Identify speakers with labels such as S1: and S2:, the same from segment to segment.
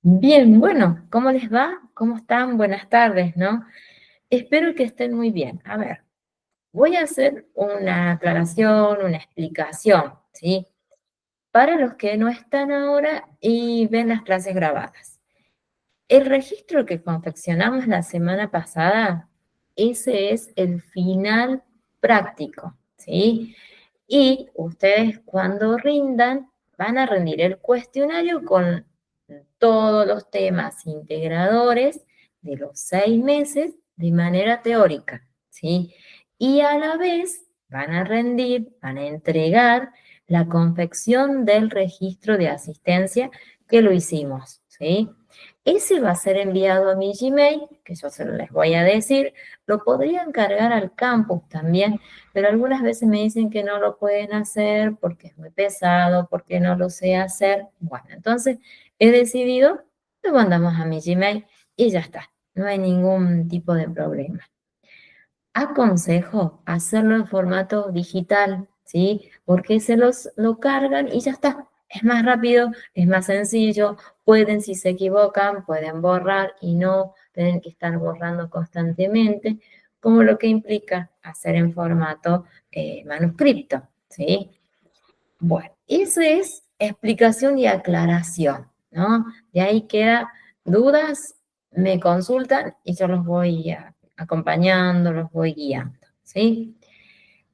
S1: Bien, bueno, ¿cómo les va? ¿Cómo están? Buenas tardes, ¿no? Espero que estén muy bien. A ver, voy a hacer una aclaración, una explicación, ¿sí? Para los que no están ahora y ven las clases grabadas. El registro que confeccionamos la semana pasada, ese es el final práctico, ¿sí? Y ustedes cuando rindan, van a rendir el cuestionario con todos los temas integradores de los 6 meses de manera teórica, ¿sí? Y a la vez van a rendir, van a entregar la confección del registro de asistencia que lo hicimos, ¿sí? Ese va a ser enviado a mi Gmail, que yo se les voy a decir, lo podrían cargar al campus también, pero algunas veces me dicen que no lo pueden hacer porque es muy pesado, porque no lo sé hacer. Bueno, entonces he decidido, lo mandamos a mi Gmail y ya está, no hay ningún tipo de problema. Aconsejo hacerlo en formato digital, ¿sí? Porque lo cargan y ya está. Es más rápido, es más sencillo. Pueden, si se equivocan, pueden borrar y no tener que estar borrando constantemente, como lo que implica hacer en formato manuscrito, ¿sí? Bueno, eso es explicación y aclaración, ¿no? De ahí queda dudas, me consultan y yo los voy acompañando, los voy guiando, ¿sí?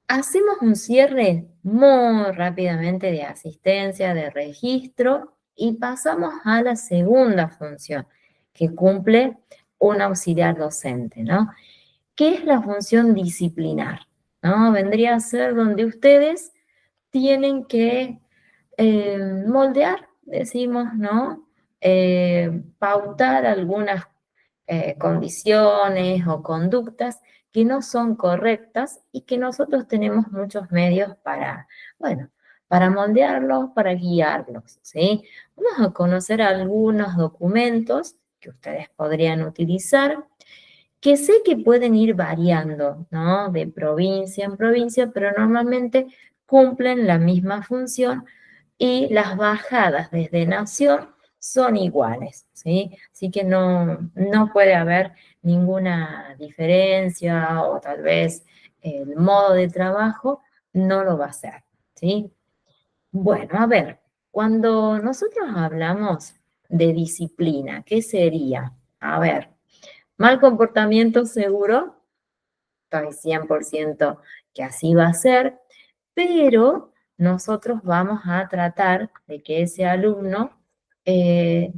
S1: Hacemos un cierre muy rápidamente de asistencia, de registro y pasamos a la segunda función que cumple un auxiliar docente, ¿no? ¿Qué es la función disciplinar? ¿No? Vendría a ser donde ustedes tienen que moldear, decimos, ¿no? Pautar algunas condiciones o conductas que no son correctas y que nosotros tenemos muchos medios para, bueno, para moldearlos, para guiarlos, ¿sí? Vamos a conocer algunos documentos que ustedes podrían utilizar, que sé que pueden ir variando, ¿no? De provincia en provincia, pero normalmente cumplen la misma función y las bajadas desde Nación son iguales, ¿sí? Así que no puede haber ninguna diferencia o tal vez el modo de trabajo no lo va a hacer, ¿sí? Bueno, a ver, cuando nosotros hablamos de disciplina, ¿qué sería? A ver, mal comportamiento seguro, estoy 100% que así va a ser, pero nosotros vamos a tratar de que ese alumno eh,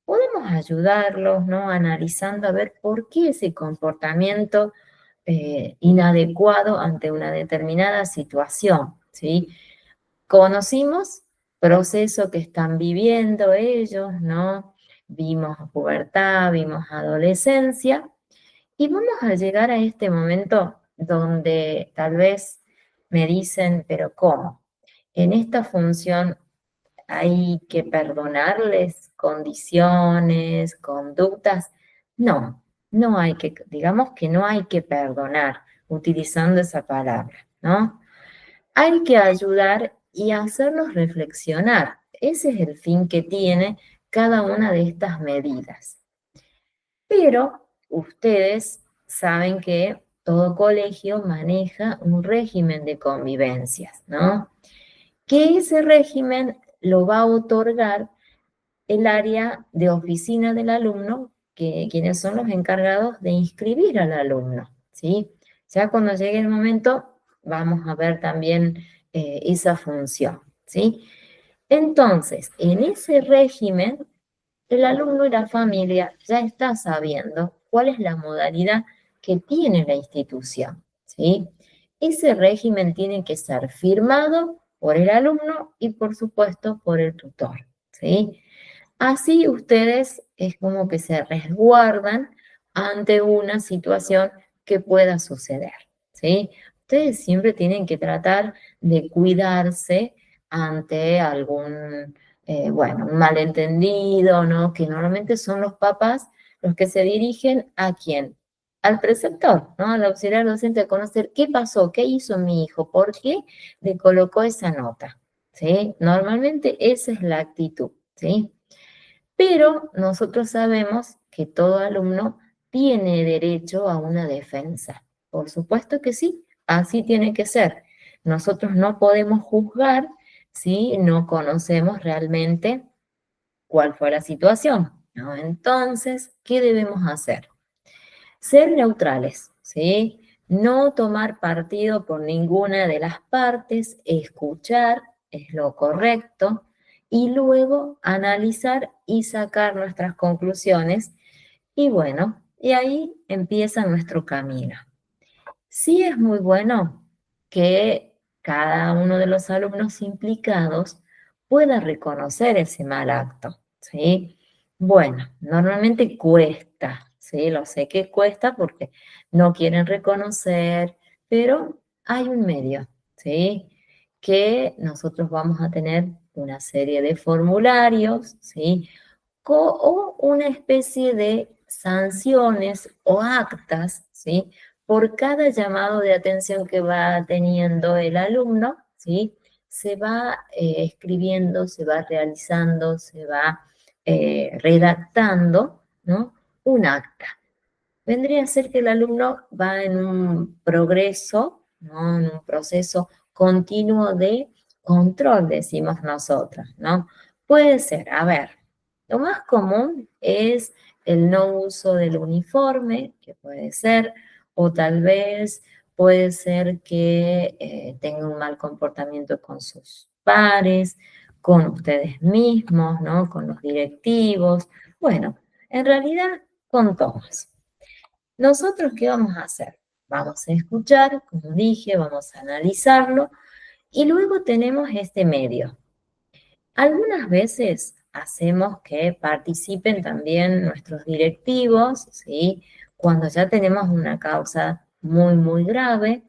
S1: podemos ayudarlos, ¿no? Analizando a ver por qué ese comportamiento inadecuado ante una determinada situación, ¿sí? Conocimos proceso que están viviendo ellos, ¿no? Vimos pubertad, vimos adolescencia, y vamos a llegar a este momento donde tal vez me dicen, pero ¿cómo? En esta función hay que perdonarles condiciones, conductas. No, no hay que, digamos que no hay que perdonar utilizando esa palabra, ¿no? Hay que ayudar y hacerlos reflexionar. Ese es el fin que tiene cada una de estas medidas. Pero ustedes saben que todo colegio maneja un régimen de convivencias, ¿no? Que ese régimen lo va a otorgar el área de oficina del alumno, quienes son los encargados de inscribir al alumno, ¿sí? Ya cuando llegue el momento, vamos a ver también esa función, ¿sí? Entonces, en ese régimen el alumno y la familia ya está sabiendo cuál es la modalidad que tiene la institución, ¿sí? Ese régimen tiene que ser firmado por el alumno y, por supuesto, por el tutor, ¿sí? Así ustedes es como que se resguardan ante una situación que pueda suceder, ¿sí? Ustedes siempre tienen que tratar de cuidarse ante algún, bueno, un malentendido, ¿no? Que normalmente son los papás los que se dirigen a quién, al preceptor, ¿no? Al auxiliar docente a conocer qué pasó, qué hizo mi hijo, por qué le colocó esa nota, ¿sí? Normalmente esa es la actitud, ¿sí? Pero nosotros sabemos que todo alumno tiene derecho a una defensa. Por supuesto que sí, así tiene que ser. Nosotros no podemos juzgar si no conocemos realmente cuál fue la situación, ¿no? Entonces, ¿qué debemos hacer? Ser neutrales, ¿sí? No tomar partido por ninguna de las partes, escuchar es lo correcto y luego analizar y sacar nuestras conclusiones. Y bueno, y ahí empieza nuestro camino. Sí es muy bueno que cada uno de los alumnos implicados pueda reconocer ese mal acto, ¿sí? Bueno, normalmente cuesta, ¿sí? Lo sé que cuesta porque no quieren reconocer, pero hay un medio, ¿sí? Que nosotros vamos a tener una serie de formularios, ¿sí? O una especie de sanciones o actas, ¿sí? Por cada llamado de atención que va teniendo el alumno, ¿sí? Se va escribiendo, se va realizando, se va redactando, ¿no? Un acta. Vendría a ser que el alumno va en un progreso, ¿no? En un proceso continuo de control, decimos nosotros, ¿no? Puede ser, a ver, lo más común es el no uso del uniforme, que puede ser, o tal vez puede ser que tenga un mal comportamiento con sus pares, con ustedes mismos, ¿no? Con los directivos. Bueno, en realidad, con todos. ¿Nosotros qué vamos a hacer? Vamos a escuchar, como dije, vamos a analizarlo y luego tenemos este medio. Algunas veces hacemos que participen también nuestros directivos, ¿sí? Cuando ya tenemos una causa muy, muy grave.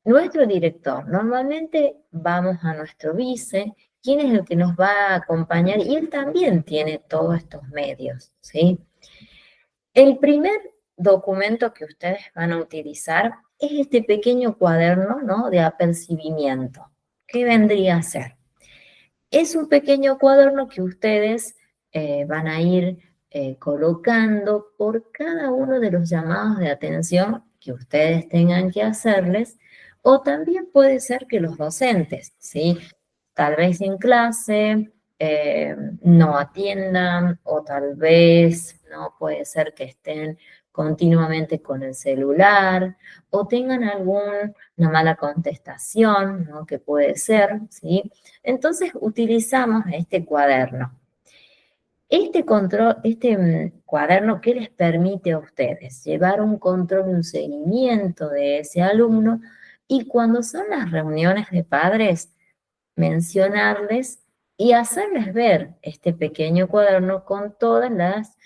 S1: Nuestro director, normalmente vamos a nuestro vice, quien es el que nos va a acompañar y él también tiene todos estos medios, ¿sí? El primer documento que ustedes van a utilizar es este pequeño cuaderno, ¿no? De apercibimiento. ¿Qué vendría a ser? Es un pequeño cuaderno que ustedes van a ir colocando por cada uno de los llamados de atención que ustedes tengan que hacerles, o también puede ser que los docentes, ¿sí? Tal vez en clase no atiendan, o tal vez no puede ser que estén continuamente con el celular, o tengan alguna mala contestación, ¿no? Que puede ser, ¿sí? Entonces utilizamos este cuaderno. Este control, cuaderno, ¿qué les permite a ustedes? Llevar un control, un seguimiento de ese alumno, y cuando son las reuniones de padres, mencionarles y hacerles ver este pequeño cuaderno con todas las,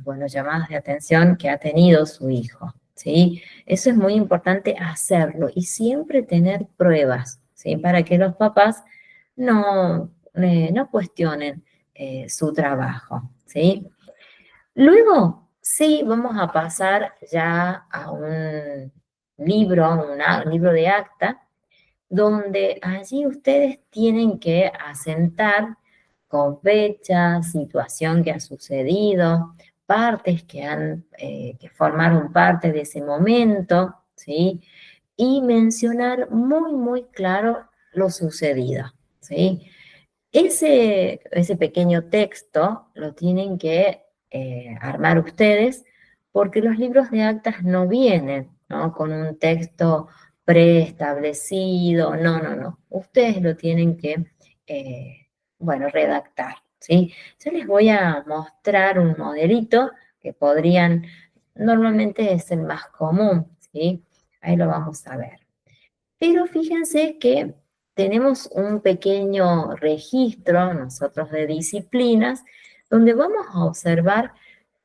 S1: bueno, llamadas de atención que ha tenido su hijo, ¿sí? Eso es muy importante hacerlo y siempre tener pruebas, ¿sí? Para que los papás no cuestionen su trabajo, ¿sí? Luego, sí, vamos a pasar ya a un libro, un libro de acta, donde allí ustedes tienen que asentar con fecha, situación que ha sucedido, partes que formaron parte de ese momento, ¿sí? Y mencionar muy, muy claro lo sucedido, ¿sí? Ese pequeño texto lo tienen que armar ustedes, porque los libros de actas no vienen, ¿no? Con un texto preestablecido, no, no, no. Ustedes lo tienen que, bueno, redactar, ¿sí? Yo les voy a mostrar un modelito que normalmente es el más común, ¿sí? Ahí lo vamos a ver. Pero fíjense que tenemos un pequeño registro nosotros de disciplinas donde vamos a observar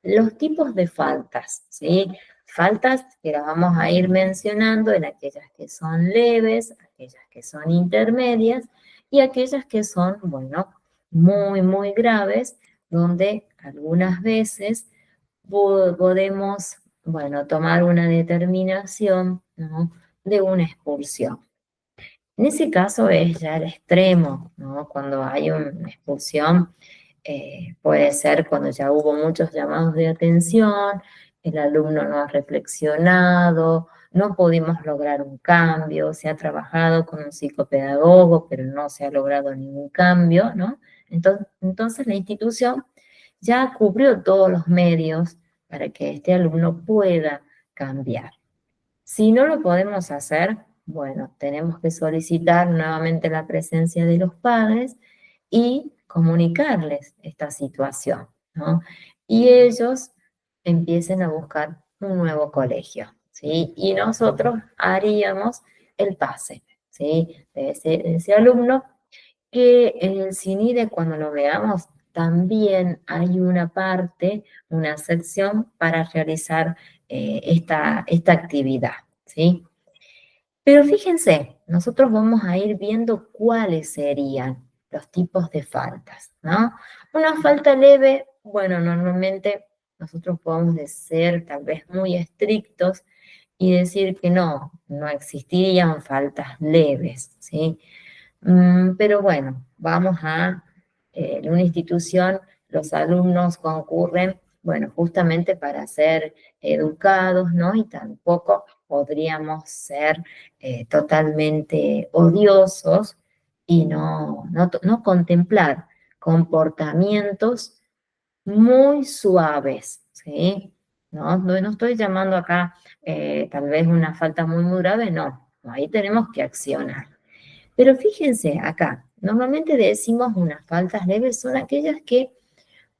S1: los tipos de faltas, ¿sí? Faltas que las vamos a ir mencionando en aquellas que son leves, aquellas que son intermedias y aquellas que son, bueno, muy, muy graves, donde algunas veces podemos, bueno, tomar una determinación, ¿no? De una expulsión. En ese caso es ya el extremo, ¿no? Cuando hay una expulsión puede ser cuando ya hubo muchos llamados de atención, el alumno no ha reflexionado, no pudimos lograr un cambio, se ha trabajado con un psicopedagogo, pero no se ha logrado ningún cambio, ¿no? Entonces la institución ya cubrió todos los medios para que este alumno pueda cambiar. Si no lo podemos hacer, bueno, tenemos que solicitar nuevamente la presencia de los padres y comunicarles esta situación, ¿no? Y ellos empiecen a buscar un nuevo colegio, ¿sí? Y nosotros haríamos el pase, ¿sí? De ese alumno que en el CINIDE cuando lo veamos también hay una parte, una sección para realizar esta actividad, ¿sí? Pero fíjense, nosotros vamos a ir viendo cuáles serían los tipos de faltas, ¿no? Una falta leve, bueno, normalmente nosotros podemos ser tal vez muy estrictos y decir que no existirían faltas leves, ¿sí? Pero bueno, en una institución los alumnos concurren, bueno, justamente para ser educados, ¿no? Y tampoco podríamos ser totalmente odiosos y no contemplar comportamientos muy suaves, ¿sí? No estoy llamando acá tal vez una falta muy, muy grave, no, ahí tenemos que accionar. Pero fíjense acá, normalmente decimos unas faltas leves son aquellas que,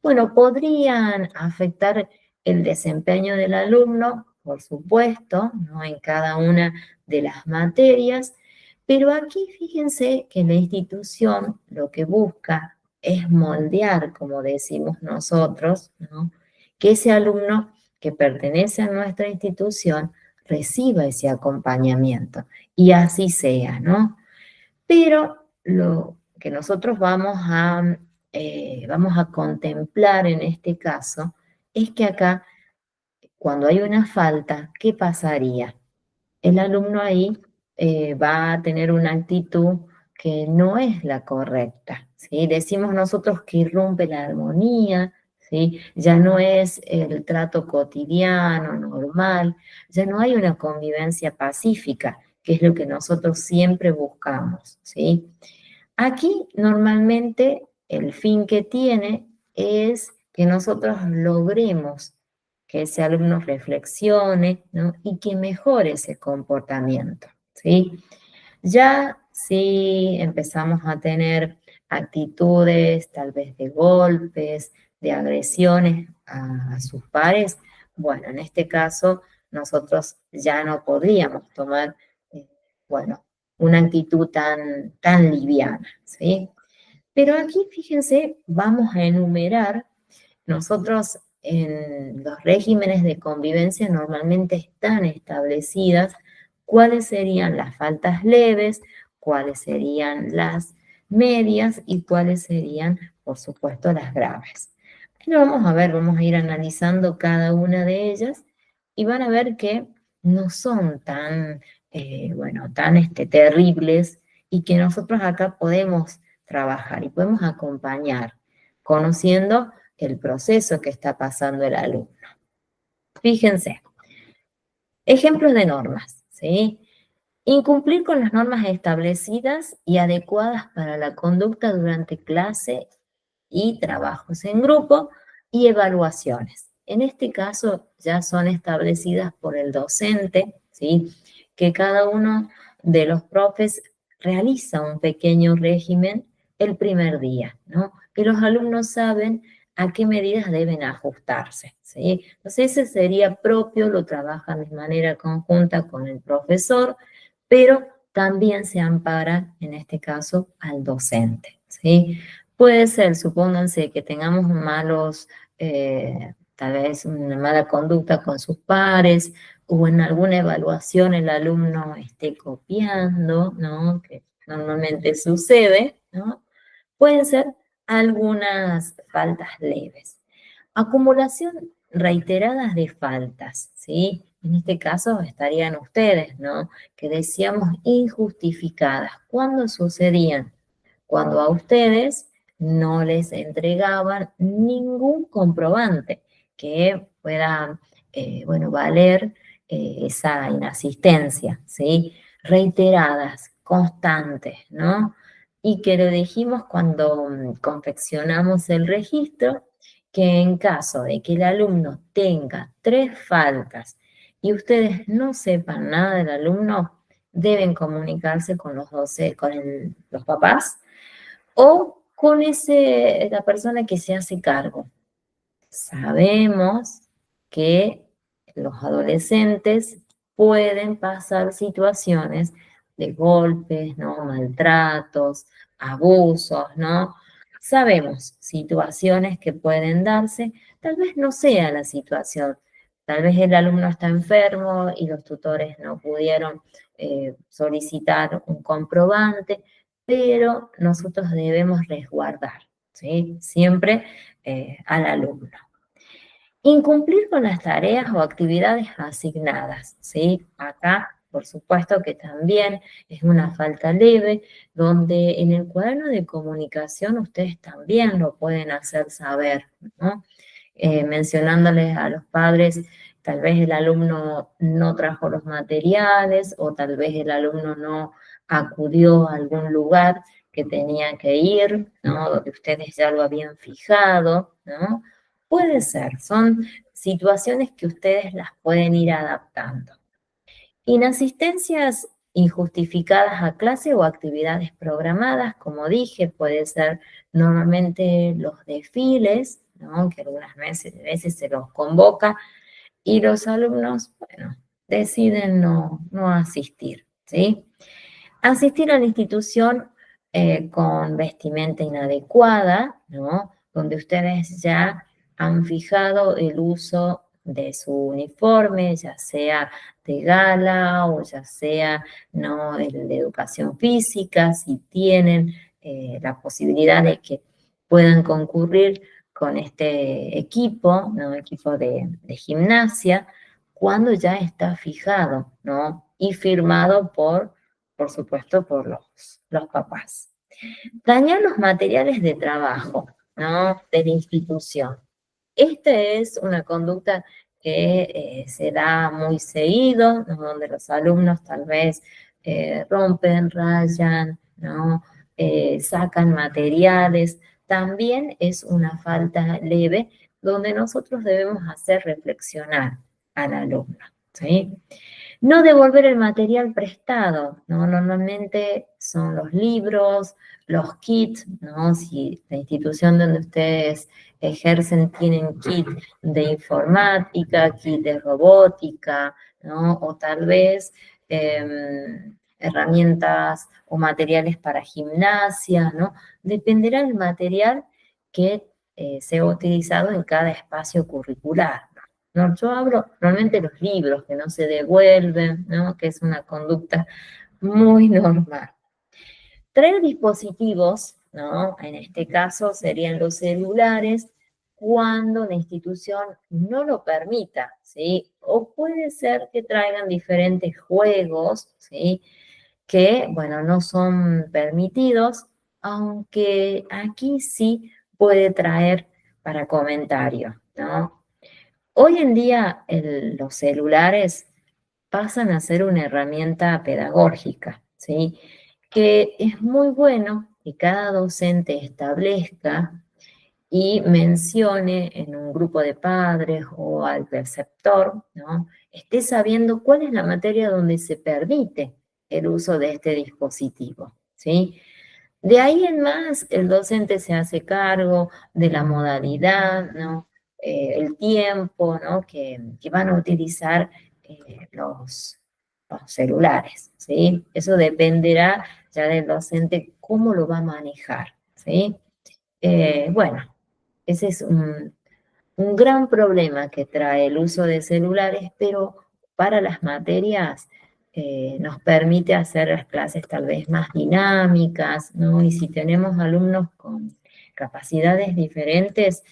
S1: bueno, podrían afectar el desempeño del alumno, por supuesto, ¿no? En cada una de las materias, pero aquí fíjense que la institución lo que busca es moldear, como decimos nosotros, ¿no? Que ese alumno que pertenece a nuestra institución reciba ese acompañamiento y así sea, ¿no? Pero lo que nosotros vamos a contemplar en este caso es que acá, cuando hay una falta, ¿qué pasaría? El alumno ahí va a tener una actitud que no es la correcta, ¿sí? Decimos nosotros que irrumpe la armonía, ¿sí? Ya no es el trato cotidiano, normal, ya no hay una convivencia pacífica, que es lo que nosotros siempre buscamos, ¿sí? Aquí normalmente el fin que tiene es que nosotros logremos que ese alumno reflexione, ¿no? Y que mejore ese comportamiento, ¿sí? Ya si empezamos a tener actitudes tal vez de golpes, de agresiones a sus pares, bueno, en este caso nosotros ya no podríamos tomar, eh, bueno, una actitud tan liviana, ¿sí? Pero aquí, fíjense, vamos a enumerar nosotros en los regímenes de convivencia normalmente están establecidas cuáles serían las faltas leves, cuáles serían las medias y cuáles serían, por supuesto, las graves. Y lo vamos a ver, vamos a ir analizando cada una de ellas y van a ver que no son tan terribles y que nosotros acá podemos trabajar y podemos acompañar, conociendo el proceso que está pasando el alumno. Fíjense, ejemplos de normas, ¿sí? Incumplir con las normas establecidas y adecuadas para la conducta durante clase y trabajos en grupo y evaluaciones. En este caso ya son establecidas por el docente, ¿sí? Que cada uno de los profes realiza un pequeño régimen el primer día, ¿no? Que los alumnos saben a qué medidas deben ajustarse, ¿sí? Entonces ese sería propio, lo trabajan de manera conjunta con el profesor, pero también se ampara, en este caso, al docente, ¿sí? Puede ser, supónganse que tengamos tal vez una mala conducta con sus pares, o en alguna evaluación el alumno esté copiando, ¿no? Que normalmente sucede, ¿no? Pueden ser algunas faltas leves. Acumulación reiteradas de faltas, ¿sí? En este caso estarían ustedes, ¿no? Que decíamos injustificadas. ¿Cuándo sucedían? Cuando a ustedes no les entregaban ningún comprobante que pueda, bueno, valer esa inasistencia, ¿sí? Reiteradas, constantes, ¿no? Y que lo dijimos cuando confeccionamos el registro, que en caso de que el alumno tenga 3 faltas y ustedes no sepan nada del alumno, deben comunicarse con los papás o con la persona que se hace cargo. Sabemos que los adolescentes pueden pasar situaciones de golpes, ¿no? Maltratos, abusos, ¿no? Sabemos situaciones que pueden darse, tal vez no sea la situación, tal vez el alumno está enfermo y los tutores no pudieron solicitar un comprobante, pero nosotros debemos resguardar, ¿sí? Siempre al alumno. Incumplir con las tareas o actividades asignadas, ¿sí? Acá, por supuesto que también es una falta leve, donde en el cuaderno de comunicación ustedes también lo pueden hacer saber, ¿no? Mencionándoles a los padres, tal vez el alumno no trajo los materiales o tal vez el alumno no acudió a algún lugar que tenía que ir, ¿no? Donde ustedes ya lo habían fijado, ¿no? Puede ser, son situaciones que ustedes las pueden ir adaptando. Inasistencias injustificadas a clase o actividades programadas, como dije, puede ser normalmente los desfiles, ¿no? Que algunas veces se los convoca y los alumnos, bueno, deciden no asistir, ¿sí? Asistir a la institución con vestimenta inadecuada, ¿no? Donde ustedes ya han fijado el uso de su uniforme, ya sea de gala o ya sea, ¿no? El de educación física, si tienen la posibilidad de que puedan concurrir con este equipo, ¿no? Equipo de gimnasia, cuando ya está fijado, ¿no? Y firmado por supuesto, por los papás. Dañar los materiales de trabajo, ¿no? De la institución. Esta es una conducta que se da muy seguido, ¿no? Donde los alumnos tal vez rompen, rayan, ¿no? Sacan materiales. También es una falta leve donde nosotros debemos hacer reflexionar al alumno, ¿sí? No devolver el material prestado, ¿no? Normalmente son los libros, los kits, ¿no? Si la institución donde ustedes ejercen tienen kit de informática, kit de robótica, ¿no? O tal vez herramientas o materiales para gimnasia, ¿no? Dependerá del material que sea utilizado en cada espacio curricular. No, yo hablo normalmente de los libros que no se devuelven, ¿no? Que es una conducta muy normal. Traer dispositivos, ¿no? En este caso serían los celulares, cuando la institución no lo permita, ¿sí? O puede ser que traigan diferentes juegos, ¿sí? Que, bueno, no son permitidos, aunque aquí sí puede traer para comentario, ¿no? Hoy en día los celulares pasan a ser una herramienta pedagógica, ¿sí? Que es muy bueno que cada docente establezca y mencione en un grupo de padres o al preceptor, ¿no? Esté sabiendo cuál es la materia donde se permite el uso de este dispositivo, ¿sí? De ahí en más, el docente se hace cargo de la modalidad, ¿no? El tiempo, ¿no? Que van a utilizar los celulares, ¿sí? Eso dependerá ya del docente cómo lo va a manejar, ¿sí? Bueno, ese es un gran problema que trae el uso de celulares, pero para las materias nos permite hacer las clases tal vez más dinámicas, ¿no? Y si tenemos alumnos con capacidades diferentes,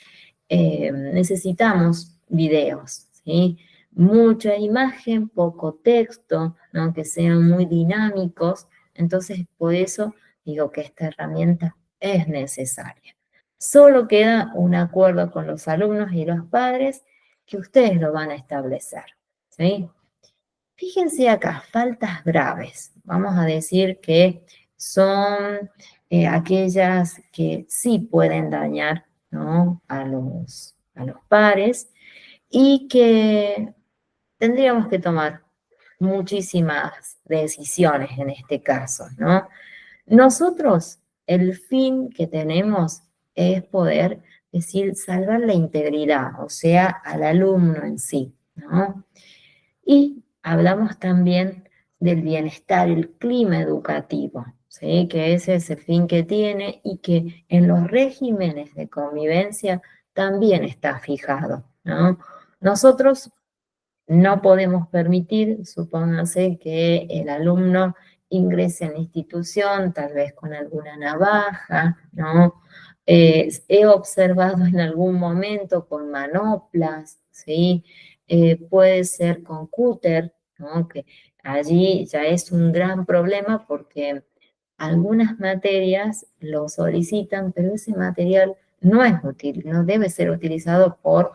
S1: necesitamos videos, ¿sí? Mucha imagen, poco texto, ¿no? Que sean muy dinámicos. Entonces, por eso digo que esta herramienta es necesaria. Solo queda un acuerdo con los alumnos y los padres que ustedes lo van a establecer, ¿sí? Fíjense acá, faltas graves. Vamos a decir que son aquellas que sí pueden dañar, ¿no?, a los pares y que tendríamos que tomar muchísimas decisiones en este caso, ¿no? Nosotros, el fin que tenemos es poder decir, salvar la integridad, o sea, al alumno en sí, ¿no? Y hablamos también del bienestar, el clima educativo, ¿sí? Que ese es el fin que tiene y que en los regímenes de convivencia también está fijado, ¿no? Nosotros no podemos permitir, supóngase, que el alumno ingrese en la institución, tal vez con alguna navaja, ¿no? He observado en algún momento con manoplas, ¿sí? Puede ser con cúter, ¿no? Que allí ya es un gran problema porque algunas materias lo solicitan, pero ese material no es útil, no debe ser utilizado por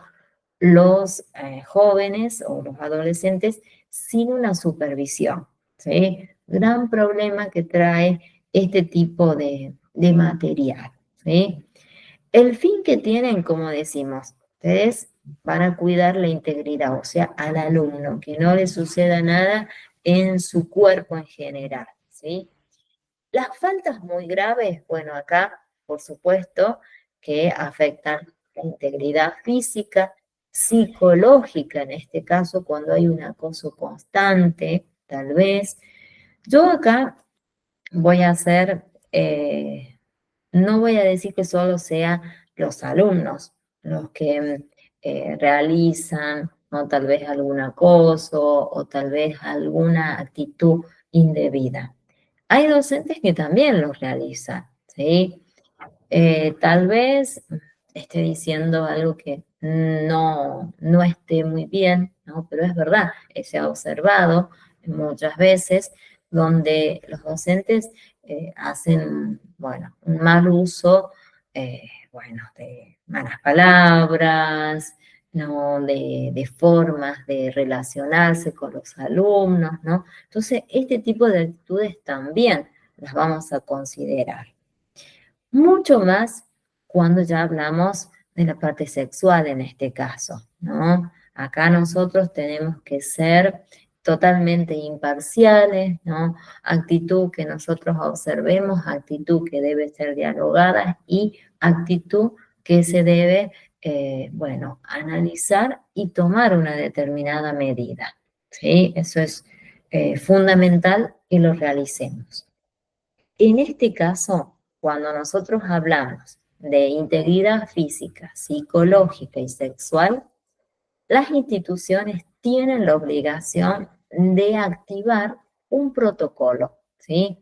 S1: los jóvenes o los adolescentes sin una supervisión, ¿sí? Gran problema que trae este tipo de material, ¿sí? El fin que tienen, como decimos, ustedes van a cuidar la integridad, o sea, al alumno, que no le suceda nada en su cuerpo en general, ¿sí? Las faltas muy graves, bueno, acá, por supuesto, que afectan la integridad física, psicológica, en este caso, cuando hay un acoso constante, tal vez. Yo acá voy a hacer, no voy a decir que solo sean los alumnos los que realizan, ¿no?, tal vez algún acoso o tal vez alguna actitud indebida. Hay docentes que también los realizan, ¿sí? Tal vez esté diciendo algo que no esté muy bien, ¿no? Pero es verdad, se ha observado muchas veces donde los docentes hacen, bueno, un mal uso, bueno, de malas palabras, ¿no? De formas de relacionarse con los alumnos, ¿no? Entonces, este tipo de actitudes también las vamos a considerar. Mucho más cuando ya hablamos de la parte sexual en este caso, ¿no? Acá nosotros tenemos que ser totalmente imparciales, ¿no? Actitud que nosotros observemos, actitud que debe ser dialogada y actitud que se debe, bueno, analizar y tomar una determinada medida, ¿sí? Eso es fundamental que lo realicemos. En este caso, cuando nosotros hablamos de integridad física, psicológica y sexual, las instituciones tienen la obligación de activar un protocolo, ¿sí?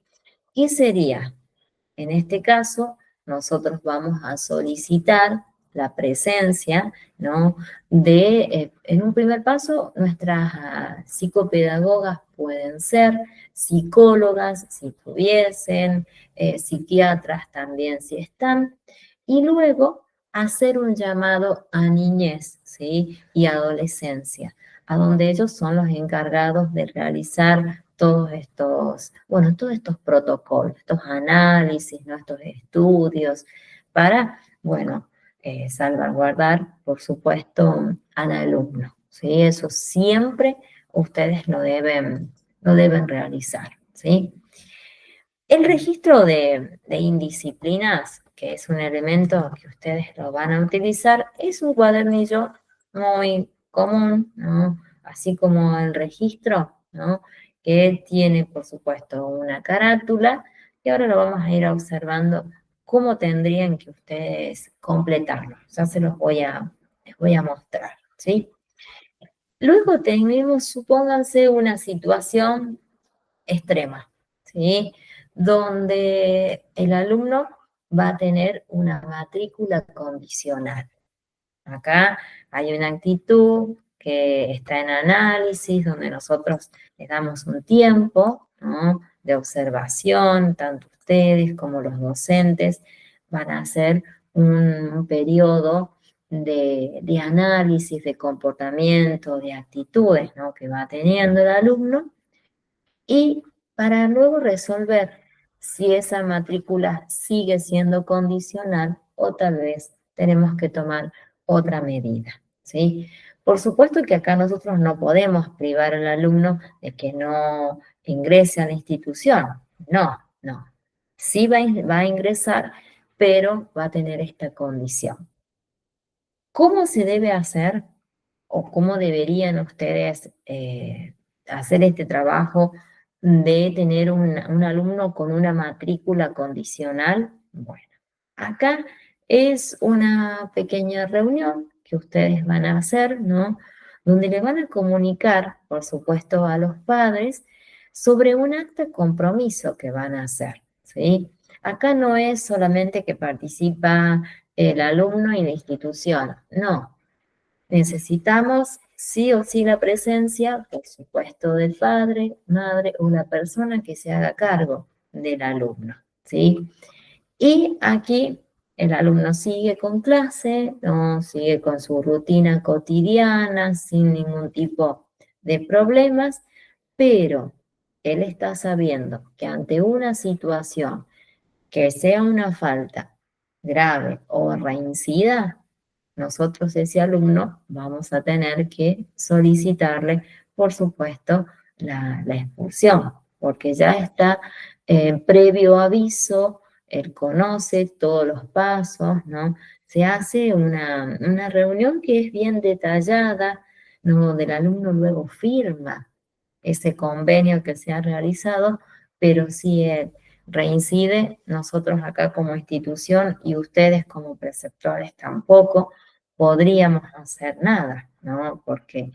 S1: ¿Qué sería? En este caso, nosotros vamos a solicitar la presencia, ¿no?, en un primer paso, nuestras psicopedagogas pueden ser psicólogas, si tuviesen, psiquiatras también si están, y luego hacer un llamado a niñez, ¿sí?, y adolescencia, a donde ellos son los encargados de realizar todos estos, bueno, todos estos protocolos, estos análisis, ¿no?, estos estudios, para, bueno, salvaguardar, por supuesto, al alumno, ¿sí? Eso siempre ustedes lo deben realizar, ¿sí? El registro de indisciplinas, que es un elemento que ustedes lo van a utilizar, es un cuadernillo muy común, ¿no? Así como el registro, ¿no?, que tiene, por supuesto, una carátula, y ahora lo vamos a ir observando cómo tendrían que ustedes completarlo. Ya se les voy a mostrar, ¿sí? Luego tenemos, supónganse, una situación extrema, ¿sí?, donde el alumno va a tener una matrícula condicional. Acá hay una actitud que está en análisis, donde nosotros les damos un tiempo, ¿no?, de observación, tanto ustedes como los docentes van a hacer un periodo de análisis de comportamiento, de actitudes, ¿no?, que va teniendo el alumno, y para luego resolver si esa matrícula sigue siendo condicional o tal vez tenemos que tomar otra medida, ¿sí? Por supuesto que acá nosotros no podemos privar al alumno de que no ingrese a la institución. No, no. Sí va a ingresar, pero va a tener esta condición. ¿Cómo se debe hacer o cómo deberían ustedes hacer este trabajo de tener un alumno con una matrícula condicional? Bueno, acá es una pequeña reunión que ustedes van a hacer, ¿no? Donde le van a comunicar, por supuesto, a los padres sobre un acta de compromiso que van a hacer, ¿sí? Acá no es solamente que participa el alumno y la institución, no. Necesitamos sí o sí la presencia, por supuesto, del padre, madre o la persona que se haga cargo del alumno, ¿sí? Y aquí el alumno sigue con clase, ¿no? Sigue con su rutina cotidiana, sin ningún tipo de problemas, pero él está sabiendo que ante una situación que sea una falta grave o reincida, nosotros, ese alumno, vamos a tener que solicitarle, por supuesto, la expulsión, porque ya está previo aviso, él conoce todos los pasos, ¿no? Se hace una reunión que es bien detallada, ¿no? Donde el alumno luego firma ese convenio que se ha realizado, pero si él reincide, nosotros acá como institución y ustedes como preceptores tampoco podríamos hacer nada, ¿no? Porque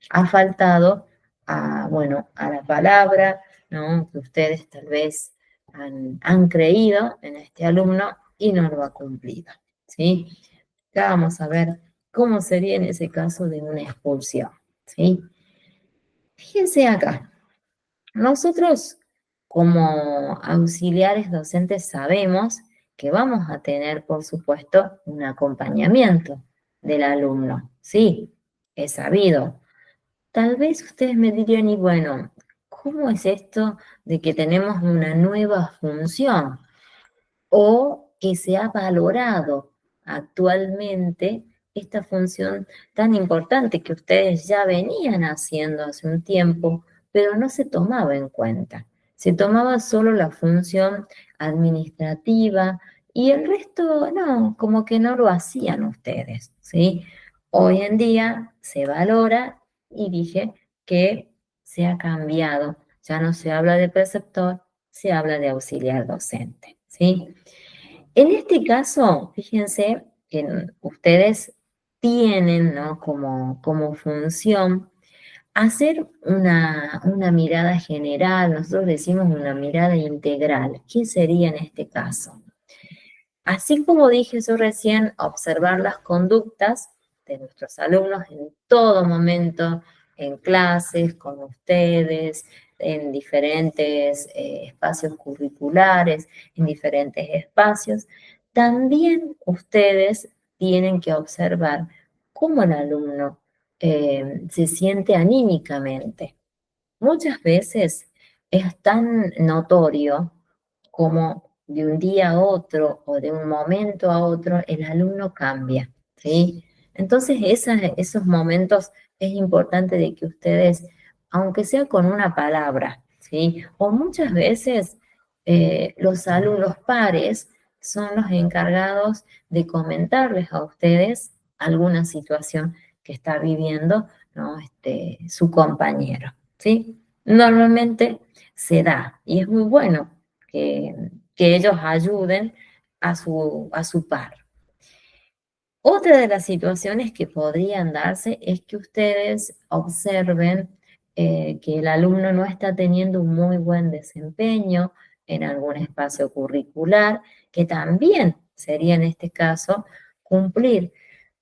S1: ha faltado bueno, a la palabra, ¿no?, que ustedes tal vez han creído en este alumno y no lo ha cumplido, ¿sí? Ya vamos a ver cómo sería en ese caso de una expulsión, ¿sí? Fíjense acá, nosotros como auxiliares docentes sabemos que vamos a tener, por supuesto, un acompañamiento del alumno. Sí, es sabido. Tal vez ustedes me dirían, y bueno, ¿cómo es esto de que tenemos una nueva función? O que se ha valorado actualmente esta función tan importante que ustedes ya venían haciendo hace un tiempo, pero no se tomaba en cuenta. Se tomaba solo la función administrativa y el resto no, como que no lo hacían ustedes, ¿sí? Hoy en día se valora y dije que se ha cambiado. Ya no se habla de preceptor, se habla de auxiliar docente, ¿sí? En este caso, fíjense que ustedes tienen, ¿no?, como función hacer una mirada general, nosotros decimos una mirada integral. ¿Qué sería en este caso? Así como dije yo recién, observar las conductas de nuestros alumnos en todo momento, en clases, con ustedes, en diferentes espacios curriculares, en diferentes espacios. También ustedes tienen que observar cómo el alumno se siente anímicamente. Muchas veces es tan notorio como de un día a otro o de un momento a otro el alumno cambia, ¿sí? Entonces esos momentos es importante de que ustedes, aunque sea con una palabra, ¿sí? O muchas veces los alumnos pares son los encargados de comentarles a ustedes alguna situación que está viviendo, ¿no?, su compañero, ¿sí? Normalmente se da y es muy bueno que ellos ayuden a su par. Otra de las situaciones que podrían darse es que ustedes observen que el alumno no está teniendo un muy buen desempeño en algún espacio curricular, que también sería en este caso cumplir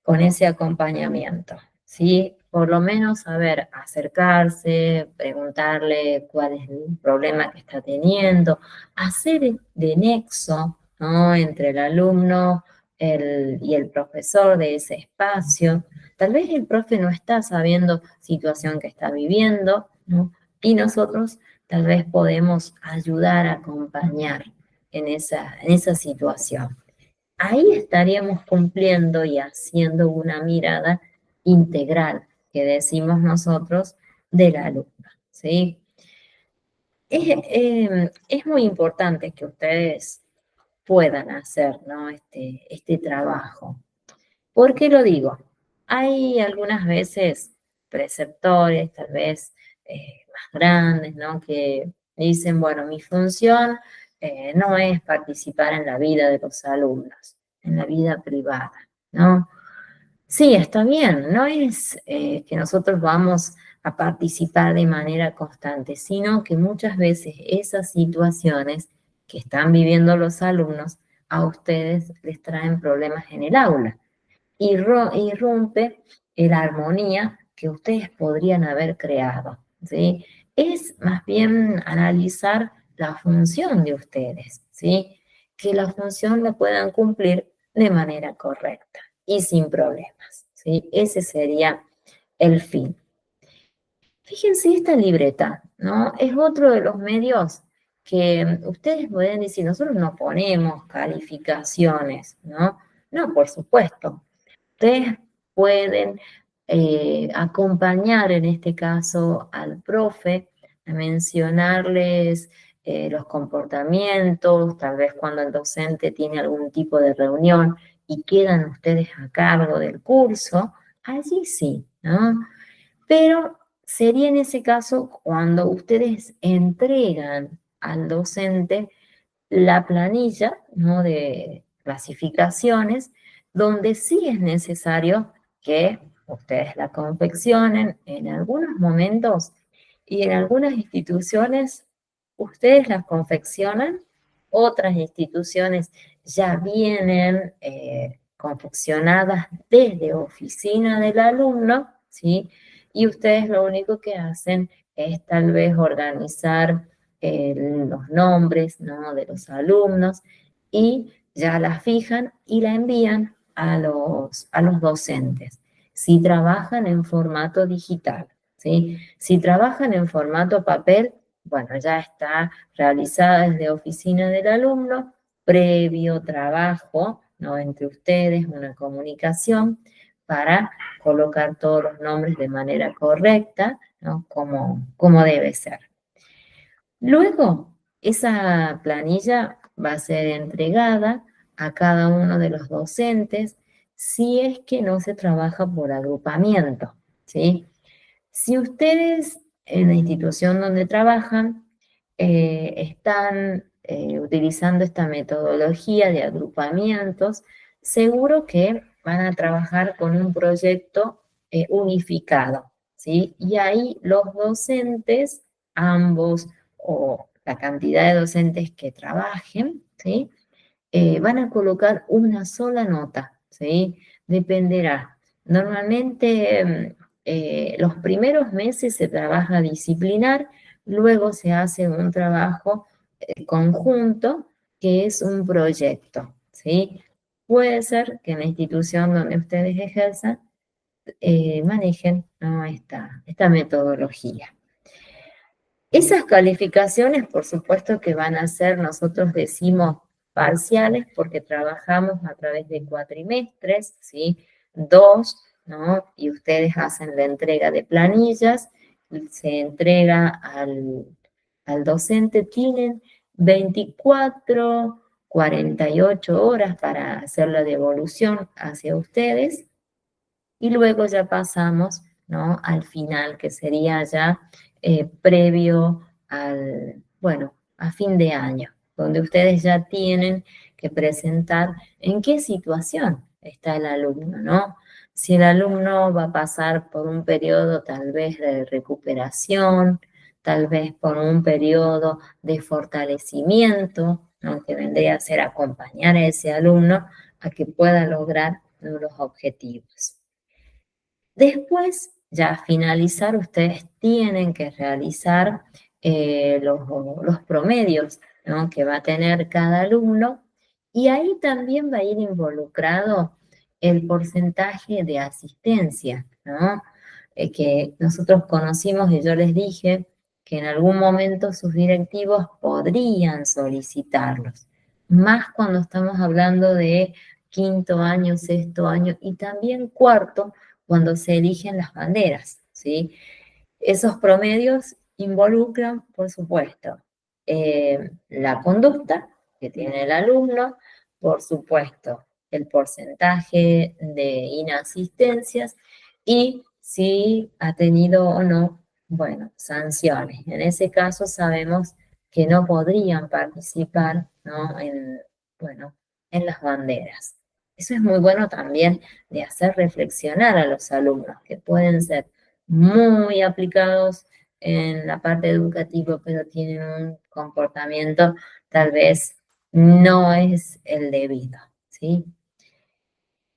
S1: con ese acompañamiento, ¿sí? Por lo menos saber acercarse, preguntarle cuál es el problema que está teniendo, hacer de nexo, ¿no? Entre el alumno y el profesor de ese espacio. Tal vez el profe no está sabiendo situación que está viviendo, ¿no? Y nosotros tal vez podemos ayudar a acompañar en esa situación. Ahí estaríamos cumpliendo y haciendo una mirada integral, que decimos nosotros, del alumno, ¿sí? Es muy importante que ustedes puedan hacer, ¿no? Este trabajo. ¿Por qué lo digo? Hay algunas veces preceptores, tal vez más grandes, ¿no? Que dicen, bueno, mi función no es participar en la vida de los alumnos, en la vida privada, ¿no? Sí, está bien, no es que nosotros vamos a participar de manera constante, sino que muchas veces esas situaciones que están viviendo los alumnos a ustedes les traen problemas en el aula irrumpe la armonía que ustedes podrían haber creado, ¿sí? Es más bien analizar la función de ustedes, ¿sí? Que la función la puedan cumplir de manera correcta y sin problemas, ¿sí? Ese sería el fin. Fíjense esta libreta, ¿no? Es otro de los medios que ustedes pueden decir, nosotros no ponemos calificaciones, ¿no? No, por supuesto. Ustedes pueden acompañar en este caso al profe, a mencionarles los comportamientos, tal vez cuando el docente tiene algún tipo de reunión y quedan ustedes a cargo del curso, allí sí, ¿no? Pero sería en ese caso cuando ustedes entregan al docente la planilla, ¿no? De clasificaciones, donde sí es necesario que ustedes la confeccionen en algunos momentos y en algunas instituciones ustedes las confeccionan, otras instituciones ya vienen confeccionadas desde oficina del alumno, ¿sí? Y ustedes lo único que hacen es tal vez organizar los nombres, ¿no? De los alumnos y ya la fijan y la envían a los docentes. Si trabajan en formato digital, ¿sí? Si trabajan en formato papel, bueno, ya está realizada desde oficina del alumno, previo trabajo, ¿no? Entre ustedes, una comunicación para colocar todos los nombres de manera correcta, ¿no? Como debe ser. Luego, esa planilla va a ser entregada a cada uno de los docentes si es que no se trabaja por agrupamiento, ¿sí? Si ustedes en la institución donde trabajan están utilizando esta metodología de agrupamientos, seguro que van a trabajar con un proyecto unificado, ¿sí? Y ahí los docentes, ambos o la cantidad de docentes que trabajen, ¿sí? Van a colocar una sola nota, ¿sí? Dependerá. Normalmente los primeros meses se trabaja disciplinar, luego se hace un trabajo conjunto que es un proyecto, ¿sí? Puede ser que en la institución donde ustedes ejerzan manejen, ¿no? esta metodología. Esas calificaciones, por supuesto que van a ser, nosotros decimos parciales porque trabajamos a través de cuatrimestres, ¿sí? Dos, ¿no? Y ustedes hacen la entrega de planillas, se entrega al docente, tienen 24, 48 horas para hacer la devolución hacia ustedes y luego ya pasamos, ¿no? Al final, que sería ya previo bueno, a fin de año, donde ustedes ya tienen que presentar en qué situación está el alumno, ¿no? Si el alumno va a pasar por un periodo tal vez de recuperación, tal vez por un periodo de fortalecimiento, ¿no? Que vendría a ser acompañar a ese alumno a que pueda lograr, ¿no? Los objetivos. Después, ya a finalizar, ustedes tienen que realizar los promedios, ¿no? Que va a tener cada alumno Y ahí también va a ir involucrado el porcentaje de asistencia, ¿no? Que nosotros conocimos y yo les dije que en algún momento sus directivos podrían solicitarlos, más cuando estamos hablando de quinto año, sexto año y también cuarto, cuando se eligen las banderas, ¿sí? Esos promedios involucran, por supuesto, la conducta que tiene el alumno, por supuesto, el porcentaje de inasistencias y si ha tenido o no, bueno, sanciones. En ese caso sabemos que no podrían participar, ¿no? Bueno, en las banderas. Eso es muy bueno también de hacer reflexionar a los alumnos, que pueden ser muy aplicados en la parte educativa, pero tienen un comportamiento tal vez no es el debido, ¿sí?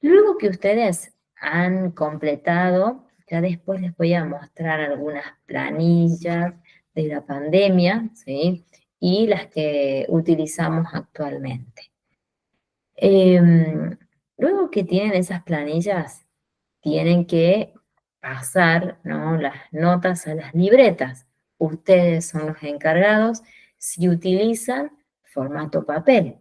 S1: Luego que ustedes han completado, ya después les voy a mostrar algunas planillas de la pandemia, ¿sí? Y las que utilizamos actualmente. Luego que tienen esas planillas, tienen que pasar, ¿no? Las notas a las libretas. Ustedes son los encargados si utilizan formato papel.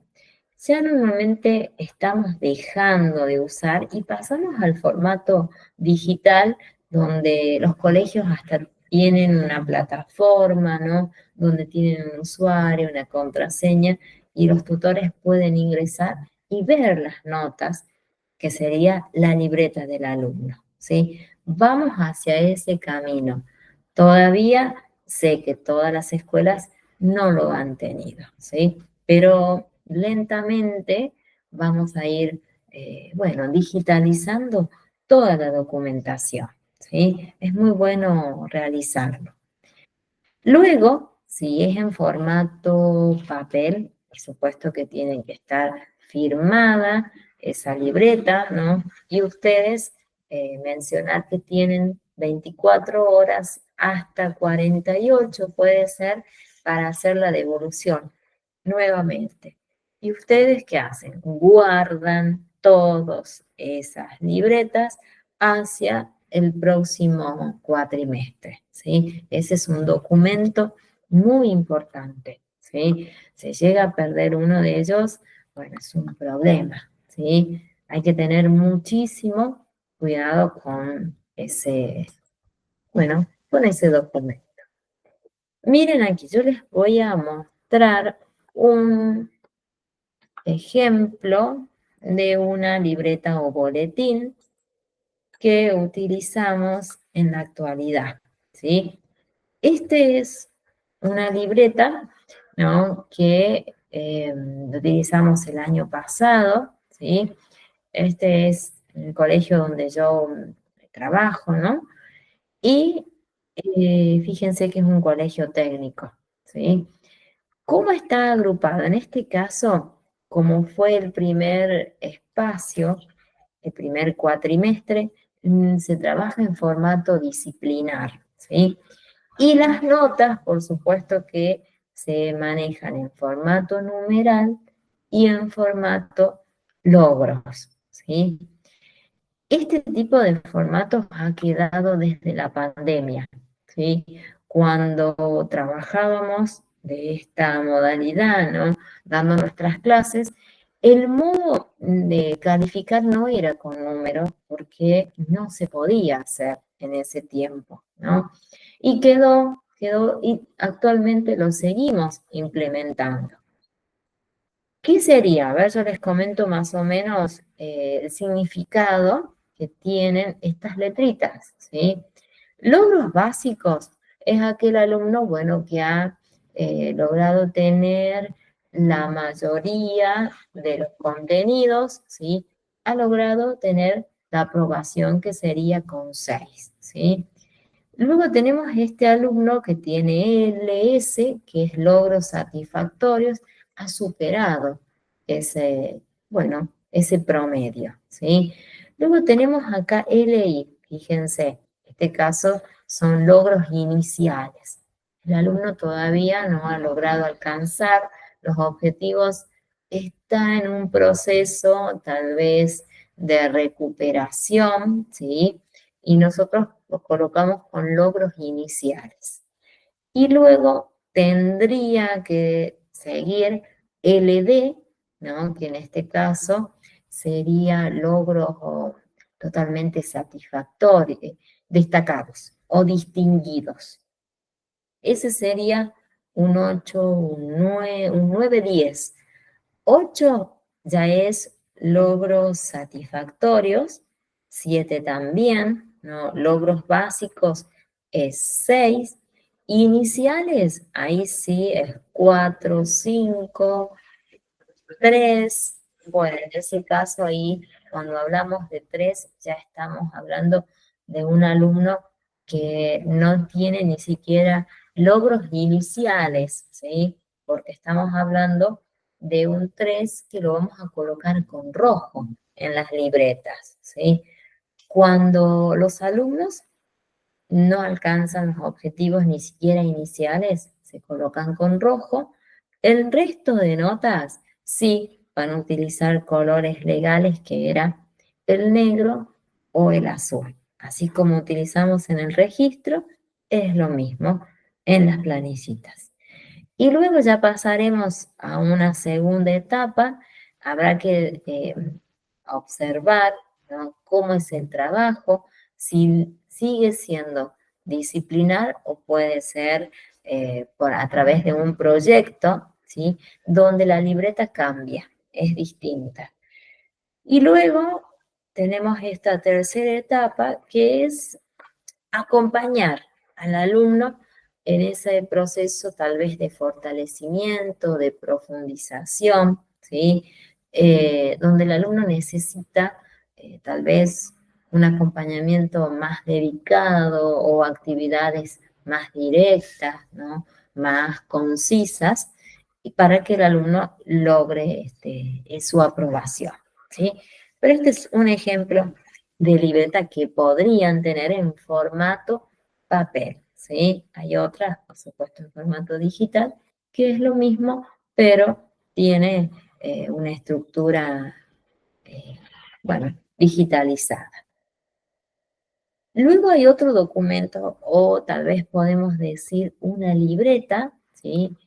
S1: Ya normalmente estamos dejando de usar y pasamos al formato digital, donde los colegios hasta tienen una plataforma, ¿no? Donde tienen un usuario, una contraseña, y los tutores pueden ingresar y ver las notas, que sería la libreta del alumno, ¿sí? Vamos hacia ese camino. Todavía sé que todas las escuelas no lo han tenido, ¿sí? Pero lentamente vamos a ir, bueno, digitalizando toda la documentación, ¿sí? Es muy bueno realizarlo. Luego, si es en formato papel, por supuesto que tiene que estar firmada esa libreta, ¿no? Y ustedes mencionar que tienen 24 horas hasta 48, puede ser, para hacer la devolución nuevamente. ¿Y ustedes qué hacen? Guardan todas esas libretas hacia el próximo cuatrimestre, ¿sí? Ese es un documento muy importante, ¿sí? Se llega a perder uno de ellos, bueno, es un problema, ¿sí? Hay que tener muchísimo cuidado con ese, bueno, con ese documento. Miren aquí, yo les voy a mostrar un ejemplo de una libreta o boletín que utilizamos en la actualidad, ¿sí? Este es una libreta, ¿no? Que utilizamos el año pasado, ¿sí? Este es el colegio donde yo trabajo, ¿no? Y fíjense que es un colegio técnico, ¿sí? ¿Cómo está agrupado? En este caso, como fue el primer espacio, el primer cuatrimestre, se trabaja en formato disciplinar, ¿sí? Y las notas, por supuesto que se manejan en formato numeral y en formato logros, ¿sí? Este tipo de formatos ha quedado desde la pandemia, ¿sí? Cuando trabajábamos de esta modalidad, ¿no? Dando nuestras clases, el modo de calificar no era con números porque no se podía hacer en ese tiempo, ¿no? Y quedó y actualmente lo seguimos implementando. ¿Qué sería? A ver, yo les comento más o menos el significado que tienen estas letritas, ¿sí? Logros básicos es aquel alumno, bueno, que ha logrado tener la mayoría de los contenidos, ¿sí? Ha logrado tener la aprobación que sería con 6, ¿sí? Luego tenemos este alumno que tiene LS, que es logros satisfactorios, ha superado ese, bueno, ese promedio, ¿sí? Luego tenemos acá LI, fíjense, en este caso son logros iniciales. El alumno todavía no ha logrado alcanzar los objetivos está en un proceso tal vez de recuperación, ¿sí? Y nosotros lo colocamos con logros iniciales. Y luego tendría que seguir LD, ¿no? Que en este caso sería logros totalmente satisfactorios, destacados o distinguidos. Ese sería un 8, un 9, 10. 8 ya es logros satisfactorios, 7 también, ¿no? Logros básicos es 6, iniciales, ahí sí es 4, 5, 3. Bueno, en ese caso ahí, cuando hablamos de 3, ya estamos hablando de un alumno que no tiene ni siquiera logros iniciales, ¿sí? Porque estamos hablando de un 3 que lo vamos a colocar con rojo en las libretas, ¿sí? Cuando los alumnos no alcanzan los objetivos ni siquiera iniciales, se colocan con rojo. El resto de notas sí van a utilizar colores legales que era el negro o el azul. Así como utilizamos en el registro, es lo mismo en las planillitas. Y luego ya pasaremos a una segunda etapa. Habrá que observar, ¿no? Cómo es el trabajo, si sigue siendo disciplinar o puede ser a través de un proyecto, ¿sí? Donde la libreta cambia, es distinta. Y luego tenemos esta tercera etapa que es acompañar al alumno en ese proceso tal vez de fortalecimiento, de profundización, ¿sí? Donde el alumno necesita tal vez un acompañamiento más dedicado o actividades más directas, ¿no? Más concisas, y para que el alumno logre su aprobación, ¿sí? Pero este es un ejemplo de libreta que podrían tener en formato papel, ¿sí? Hay otras, por supuesto, en formato digital, que es lo mismo, pero tiene una estructura, eh, bueno, digitalizada. Luego hay otro documento, o tal vez podemos decir una libreta, ¿sí?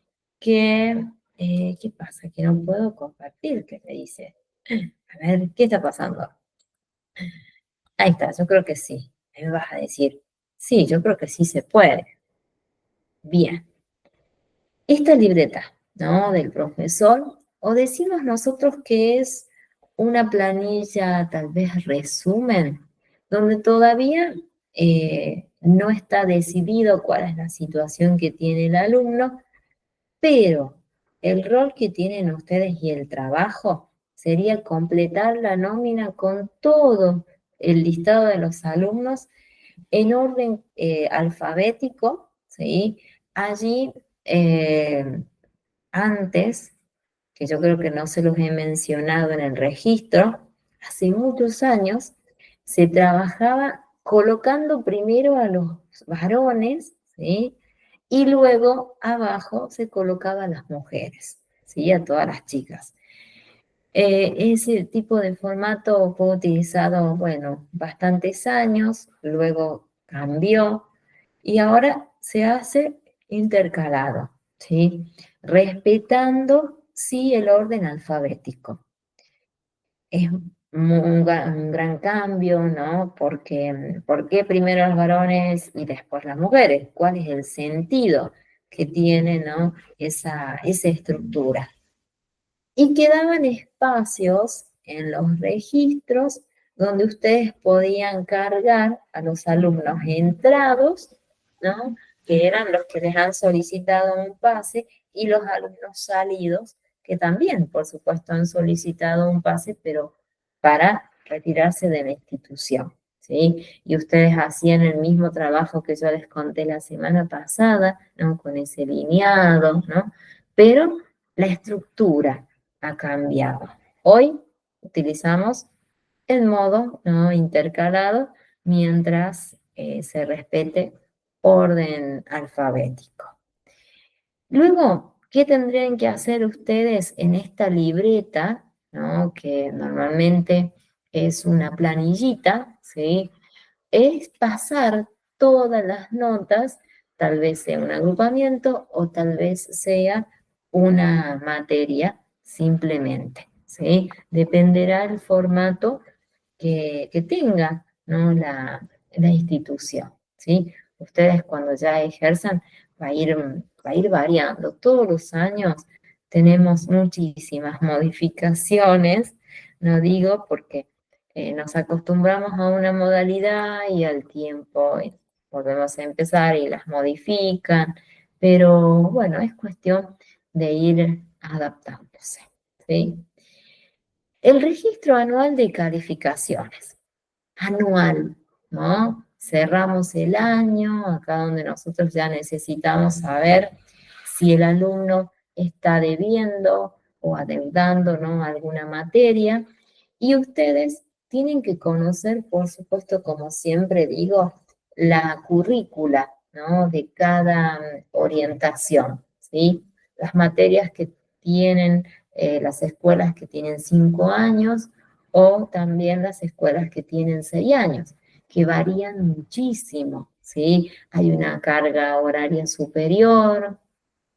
S1: Que, ¿qué pasa? Que no puedo compartir, ¿qué me dice? A ver, ¿qué está pasando? Ahí está, yo creo que sí. Me vas a decir, sí, yo creo que sí se puede. Bien. Esta libreta, ¿no? Del profesor, o decimos nosotros que es una planilla, tal vez resumen, donde todavía no está decidido cuál es la situación que tiene el alumno, pero el rol que tienen ustedes y el trabajo sería completar la nómina con todo el listado de los alumnos en orden alfabético, ¿sí? Allí, antes, que yo creo que no se los he mencionado en el registro, hace muchos años se trabajaba colocando primero a los varones, ¿sí? Y luego abajo se colocaba a las mujeres, ¿sí? A todas las chicas. Ese tipo de formato fue utilizado, bueno, bastantes años, luego cambió y ahora se hace intercalado, ¿sí? Respetando, sí, el orden alfabético. Es un gran cambio, ¿no? Porque, ¿por qué primero los varones y después las mujeres? ¿Cuál es el sentido que tiene, ¿no? Esa estructura? Y quedaban espacios en los registros donde ustedes podían cargar a los alumnos entrados, ¿no? Que eran los que les han solicitado un pase, y los alumnos salidos, que también, por supuesto, han solicitado un pase, pero para retirarse de la institución, ¿sí? Y ustedes hacían el mismo trabajo que yo les conté la semana pasada, ¿no? Con ese lineado, ¿no? Pero la estructura ha cambiado. Hoy utilizamos el modo, ¿no? Intercalado mientras se respete orden alfabético. Luego, ¿Qué tendrían que hacer ustedes en esta libreta, ¿no? Que normalmente es una planillita, ¿sí? Es pasar todas las notas, tal vez sea un agrupamiento o tal vez sea una materia simplemente, ¿sí? Dependerá el formato que tenga, ¿no? La institución, ¿sí? Ustedes cuando ya ejerzan va a ir variando. Todos los años tenemos muchísimas modificaciones, no digo porque nos acostumbramos a una modalidad y al tiempo volvemos a empezar y las modifican, pero bueno, es cuestión de ir adaptándose, ¿sí? El registro anual de calificaciones, anual, ¿no? Cerramos el año, acá donde nosotros ya necesitamos saber si el alumno está debiendo o adeudando, ¿no? Alguna materia. Y ustedes tienen que conocer, por supuesto, como siempre digo, la currícula, ¿no? De cada orientación, ¿sí? Las materias que tienen las escuelas que tienen 5 años o también las escuelas que tienen 6 años, que varían muchísimo, ¿sí? Hay una carga horaria superior,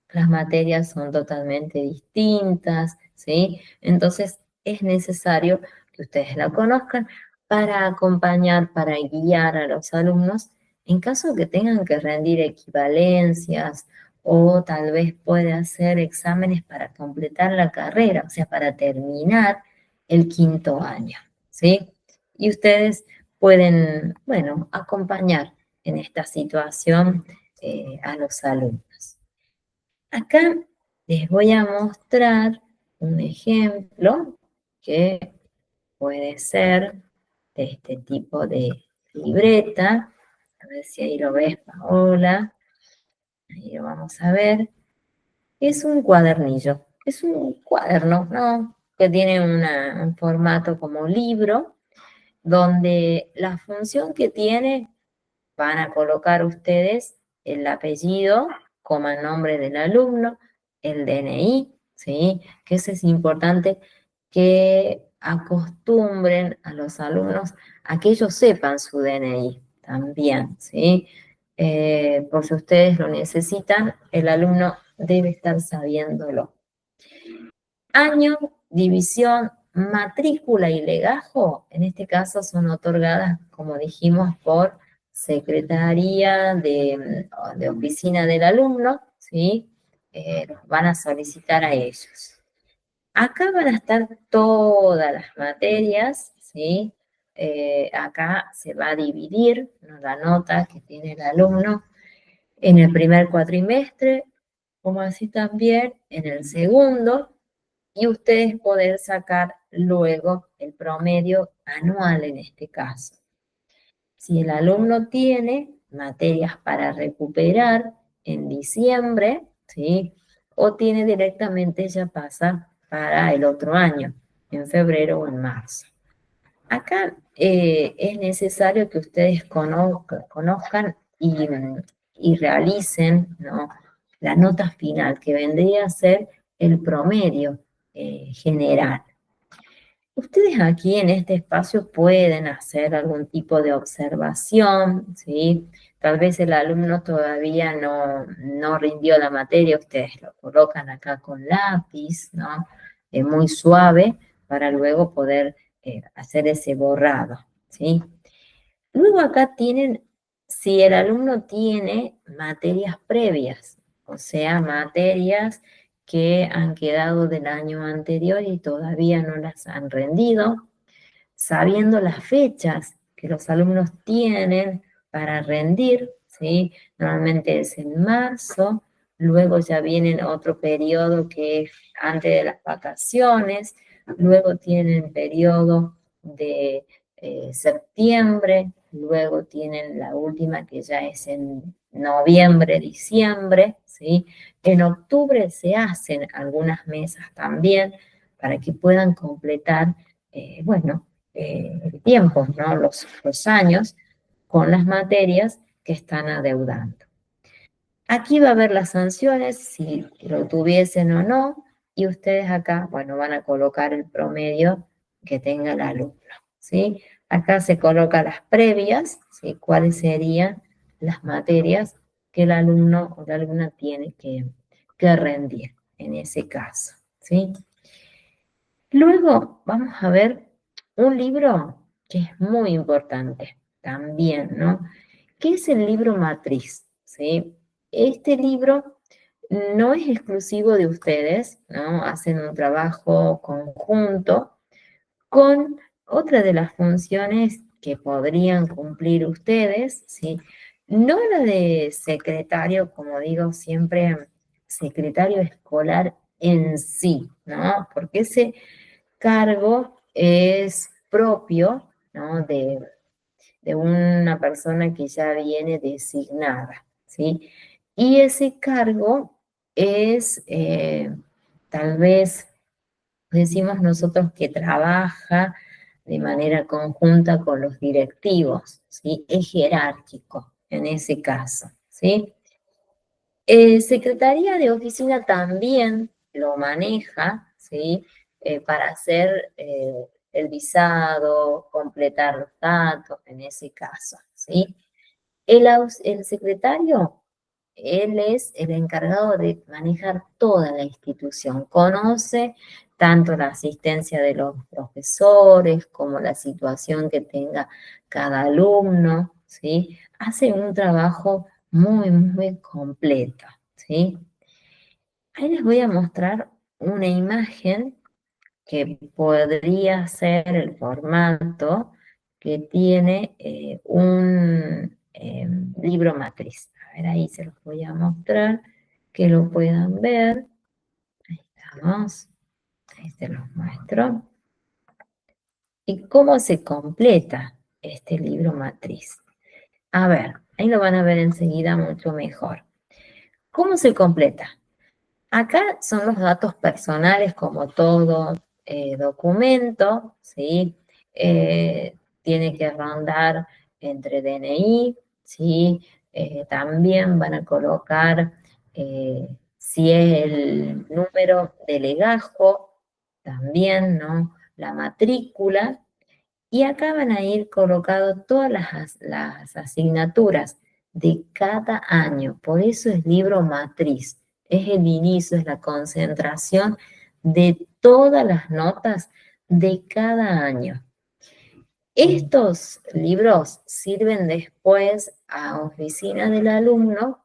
S1: las materias son totalmente distintas, ¿sí? Entonces es necesario que ustedes la conozcan para acompañar, para guiar a los alumnos en caso que tengan que rendir equivalencias o tal vez pueda hacer exámenes para completar la carrera, o sea, para terminar el 5.º año, ¿sí? Y ustedes pueden, bueno, acompañar en esta situación a los alumnos. Acá les voy a mostrar un ejemplo que puede ser de este tipo de libreta. A ver si ahí lo ves, Paola. Ahí lo vamos a ver. Es un cuadernillo, es un cuaderno, ¿no? Que tiene un formato como libro, donde la función que tiene van a colocar ustedes el apellido, coma nombre del alumno, el DNI, ¿sí? Que eso es importante que acostumbren a los alumnos a que ellos sepan su DNI también, ¿sí? Por si ustedes lo necesitan, el alumno debe estar sabiéndolo. Año, división, matrícula y legajo, en este caso son otorgadas, como dijimos, por Secretaría de Oficina del Alumno, ¿sí? Los van a solicitar a ellos. Acá van a estar todas las materias, ¿sí? Acá se va a dividir, ¿no? La nota que tiene el alumno en el primer cuatrimestre, como así también en el segundo, y ustedes poder sacar luego el promedio anual en este caso. Si el alumno tiene materias para recuperar en diciembre, ¿sí? O tiene directamente ya pasa para el otro año, en febrero o en marzo. Acá es necesario que ustedes conozcan y realicen, ¿no? La nota final, que vendría a ser el promedio general. Ustedes aquí en este espacio pueden hacer algún tipo de observación, ¿sí? Tal vez el alumno todavía no rindió la materia, ustedes lo colocan acá con lápiz, ¿no? Muy suave para luego poder hacer ese borrado, ¿sí? Luego acá tienen, si el alumno tiene materias previas, o sea, materias que han quedado del año anterior y todavía no las han rendido, sabiendo las fechas que los alumnos tienen para rendir, ¿sí? Normalmente es en marzo, luego ya viene otro periodo que es antes de las vacaciones, luego tienen periodo de septiembre, luego tienen la última que ya es en noviembre, diciembre, ¿sí? En octubre se hacen algunas mesas también para que puedan completar, bueno, el tiempo, ¿no? Los años con las materias que están adeudando. Aquí va a haber las sanciones, si lo tuviesen o no, y ustedes acá, bueno, van a colocar el promedio que tenga el alumno, ¿sí? Acá se colocan las previas, ¿sí? ¿Cuáles serían las materias que el alumno o la alumna tiene que rendir en ese caso, ¿sí? Luego vamos a ver un libro que es muy importante también, ¿no? ¿Qué es el libro matriz? ¿Sí? Este libro no es exclusivo de ustedes, ¿no? Hacen un trabajo conjunto con otra de las funciones que podrían cumplir ustedes, ¿sí? No la de secretario, como digo siempre, secretario escolar en sí, ¿no? Porque ese cargo es propio, ¿no? De una persona que ya viene designada, ¿sí? Y ese cargo es tal vez, decimos nosotros, que trabaja de manera conjunta con los directivos, ¿sí? Es jerárquico en ese caso, ¿sí? Secretaría de Oficina también lo maneja, ¿sí? Para hacer el visado, completar los datos en ese caso, ¿sí? El secretario, él es el encargado de manejar toda la institución, conoce tanto la asistencia de los profesores como la situación que tenga cada alumno, ¿sí? Hace un trabajo muy, muy completo, ¿sí? Ahí les voy a mostrar una imagen que podría ser el formato que tiene un libro matriz. A ver, ahí se los voy a mostrar, que lo puedan ver. Ahí estamos, ahí se los muestro. ¿Y cómo se completa este libro matriz? A ver, ahí lo van a ver enseguida mucho mejor. ¿Cómo se completa? Acá son los datos personales como todo documento, ¿sí? Tiene que rondar entre DNI, ¿sí? También van a colocar si es el número de legajo, también, ¿no? La matrícula, y acá van a ir colocadas todas las asignaturas de cada año. Por eso es libro matriz. Es el inicio, es la concentración de todas las notas de cada año. Estos libros sirven después a oficina del alumno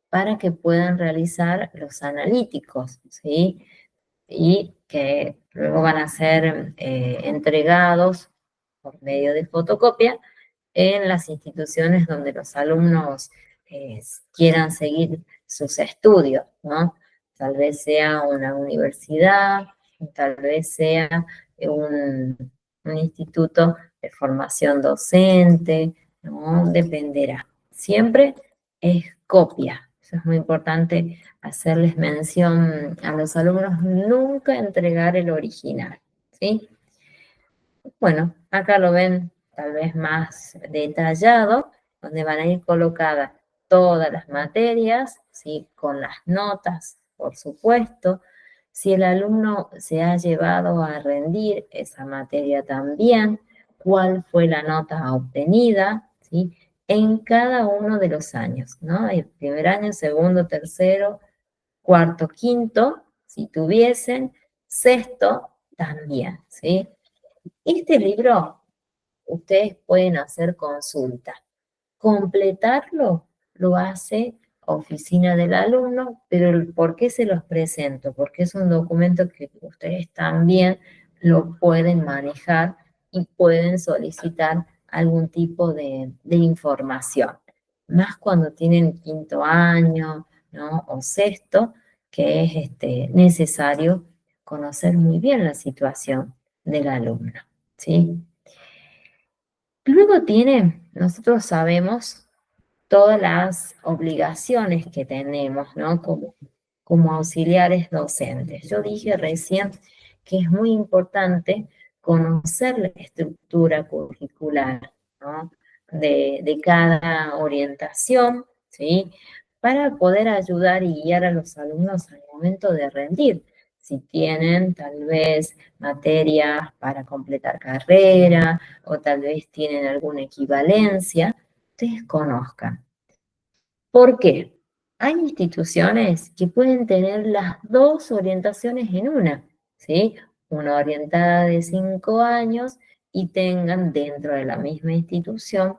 S1: para que puedan realizar los analíticos, ¿sí? Y que luego van a ser entregados por medio de fotocopia en las instituciones donde los alumnos quieran seguir sus estudios, ¿no? Tal vez sea una universidad, tal vez sea un instituto de formación docente, ¿no? Dependerá. Siempre es copia. Eso es muy importante hacerles mención a los alumnos, nunca entregar el original, ¿sí? Bueno, acá lo ven tal vez más detallado, donde van a ir colocadas todas las materias, ¿sí? Con las notas, por supuesto. Si el alumno se ha llevado a rendir esa materia también, cuál fue la nota obtenida, ¿sí? En cada uno de los años, ¿no? El primer año, segundo, tercero, cuarto, quinto, si tuviesen, sexto también, ¿sí? Este libro ustedes pueden hacer consulta. Completarlo lo hace oficina del alumno, pero ¿por qué se los presento? Porque es un documento que ustedes también lo pueden manejar y pueden solicitar algún tipo de información. Más cuando tienen quinto año, ¿no? O sexto, que es necesario conocer muy bien la situación del alumno, ¿sí? Luego tiene, nosotros sabemos todas las obligaciones que tenemos, ¿no? Como auxiliares docentes. Yo dije recién que es muy importante conocer la estructura curricular, ¿no? De cada orientación, ¿sí? para poder ayudar y guiar a los alumnos al momento de rendir. Si tienen tal vez materias para completar carrera o tal vez tienen alguna equivalencia, ustedes conozcan. ¿Por qué? Hay instituciones que pueden tener las dos orientaciones en una, ¿sí? Una orientada de 5 años y tengan dentro de la misma institución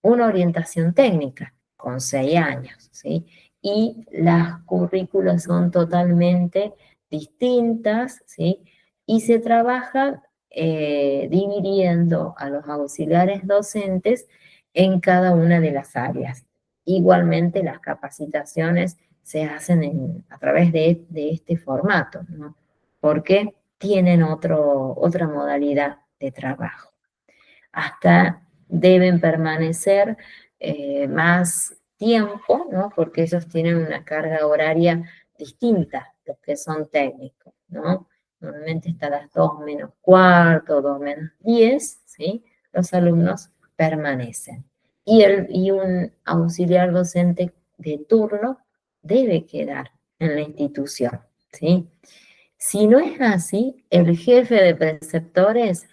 S1: una orientación técnica con 6 años, ¿sí? Y las currículas son totalmente distintas, ¿sí? Y se trabaja dividiendo a los auxiliares docentes en cada una de las áreas. Igualmente las capacitaciones se hacen a través de este formato, ¿no? Porque tienen otra modalidad de trabajo. Hasta deben permanecer más tiempo, ¿no? Porque ellos tienen una carga horaria distinta, los que son técnicos, ¿no? Normalmente está a las 2 menos cuarto, 2 menos 10, ¿sí? Los alumnos permanecen. Y un auxiliar docente de turno debe quedar en la institución, ¿sí? Si no es así, el jefe de preceptores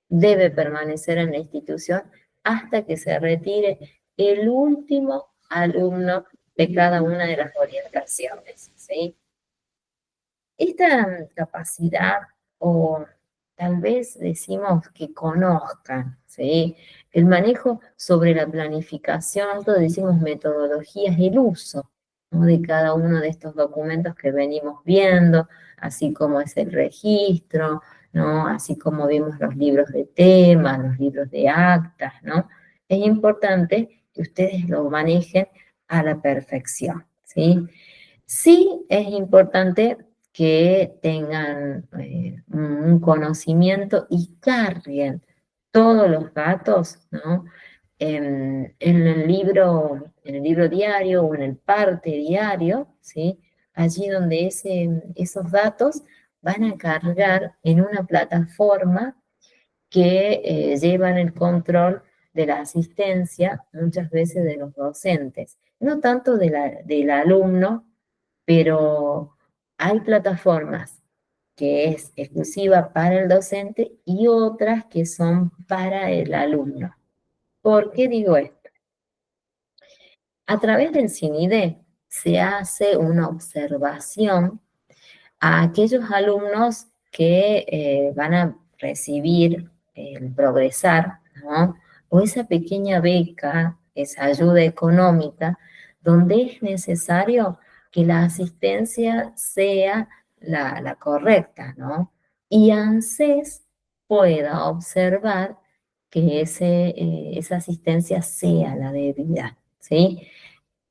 S1: debe permanecer en la institución hasta que se retire el último alumno de cada una de las orientaciones, ¿sí? Esta capacidad, o tal vez decimos que conozcan, ¿sí? El manejo sobre la planificación, nosotros decimos metodologías, el uso, ¿no? De cada uno de estos documentos que venimos viendo, así como es el registro, ¿no? Así como vimos los libros de temas, los libros de actas, ¿no? Es importante que ustedes lo manejen a la perfección, ¿sí? Sí es importante que tengan un conocimiento y carguen todos los datos, ¿no? En el libro diario o en el parte diario, ¿sí? Allí donde esos datos van a cargar en una plataforma que llevan el control de la asistencia, muchas veces de los docentes, no tanto del alumno, pero hay plataformas que es exclusiva para el docente y otras que son para el alumno. ¿Por qué digo esto? A través del CINIDE se hace una observación a aquellos alumnos que van a recibir el progresar, ¿no? O esa pequeña beca, esa ayuda económica, donde es necesario que la asistencia sea la correcta, ¿no? Y ANSES pueda observar que esa asistencia sea la debida, ¿sí?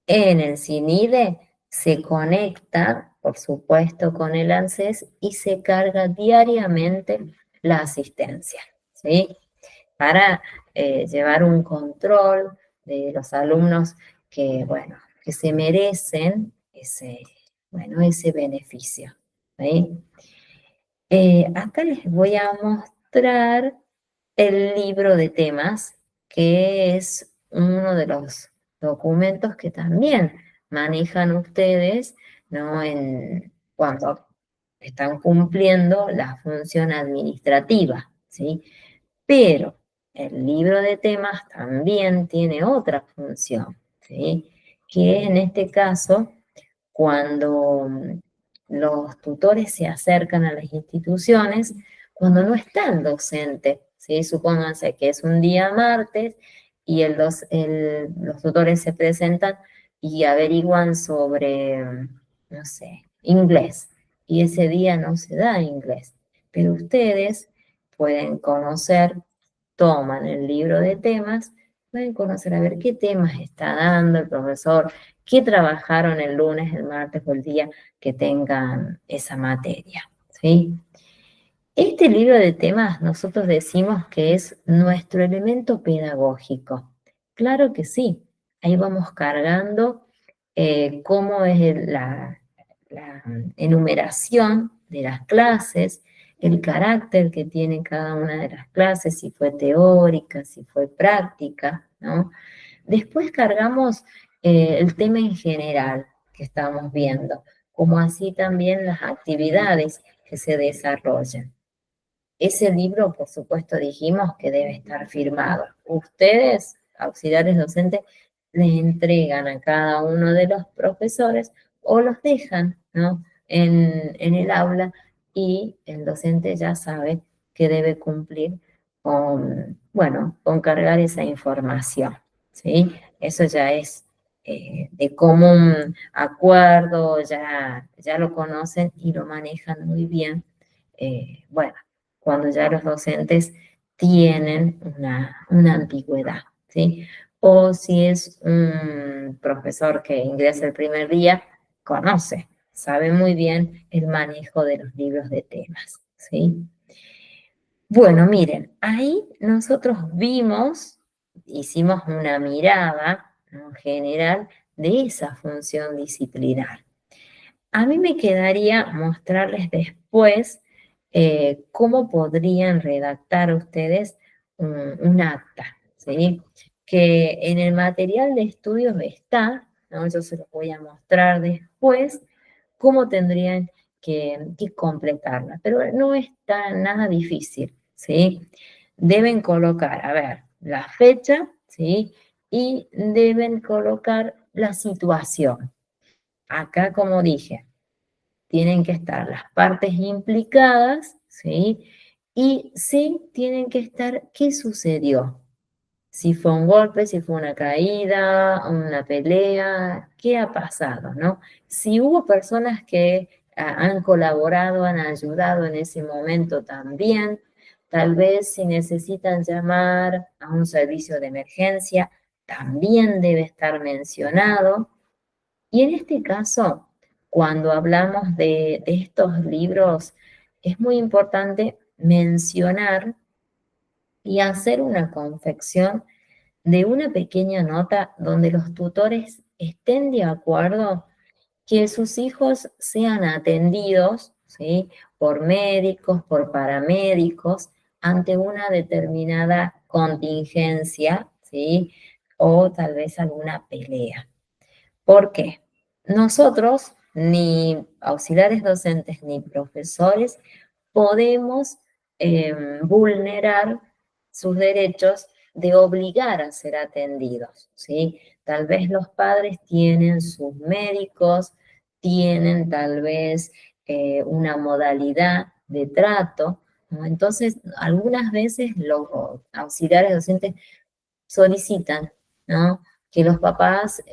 S1: En el CINIDE se conecta, por supuesto, con el ANSES y se carga diariamente la asistencia, ¿sí? Para llevar un control de los alumnos que, bueno, que se merecen ese beneficio, ¿sí? Acá les voy a mostrar el libro de temas, que es uno de los documentos que también manejan ustedes, ¿no? Cuando están cumpliendo la función administrativa, ¿sí? Pero el libro de temas también tiene otra función, ¿sí? Que en este caso, cuando los tutores se acercan a las instituciones, cuando no está el docente, ¿sí? Supónganse que es un día martes y los tutores se presentan y averiguan sobre, no sé, inglés, y ese día no se da inglés, pero ustedes pueden conocer, toman el libro de temas, pueden conocer a ver qué temas está dando el profesor, qué trabajaron el lunes, el martes o el día que tengan esa materia, ¿sí? Este libro de temas nosotros decimos que es nuestro elemento pedagógico. Claro que sí, ahí vamos cargando cómo es la enumeración de las clases, el carácter que tiene cada una de las clases, si fue teórica, si fue práctica, ¿no? Después cargamos el tema en general que estamos viendo, como así también las actividades que se desarrollan. Ese libro, por supuesto, dijimos que debe estar firmado. Ustedes, auxiliares docentes, le entregan a cada uno de los profesores o los dejan, ¿no? En el aula y el docente ya sabe que debe cumplir con, bueno, con cargar esa información, ¿sí? Eso ya es de común acuerdo, ya lo conocen y lo manejan muy bien. Bueno, cuando ya los docentes tienen una antigüedad, ¿sí? O si es un profesor que ingresa el primer día, conoce, sabe muy bien el manejo de los libros de temas, ¿sí? Bueno, miren, ahí nosotros vimos, hicimos una mirada, ¿no?, general de esa función disciplinar. A mí me quedaría mostrarles después cómo podrían redactar ustedes un acta, ¿sí? Que en el material de estudios está, ¿no? Yo se los voy a mostrar después, cómo tendrían que completarla, pero no está nada difícil, ¿sí? Deben colocar, a ver, la fecha, ¿sí? Y deben colocar la situación. Acá, como dije, tienen que estar las partes implicadas, ¿sí? Y sí tienen que estar qué sucedió. Si fue un golpe, si fue una caída, una pelea, qué ha pasado, ¿no? Si hubo personas que han colaborado, han ayudado en ese momento también, tal vez si necesitan llamar a un servicio de emergencia, también debe estar mencionado. Y en este caso, cuando hablamos de estos libros, es muy importante mencionar y hacer una confección de una pequeña nota donde los tutores estén de acuerdo que sus hijos sean atendidos, ¿sí?, por médicos, por paramédicos, ante una determinada contingencia, ¿sí?, o tal vez alguna pelea. ¿Por qué? Nosotros, ni auxiliares docentes ni profesores, podemos vulnerar sus derechos de obligar a ser atendidos, ¿sí? Tal vez los padres tienen sus médicos, tienen tal vez una modalidad de trato, ¿no? Entonces, algunas veces los auxiliares docentes solicitan, ¿no?, que los papás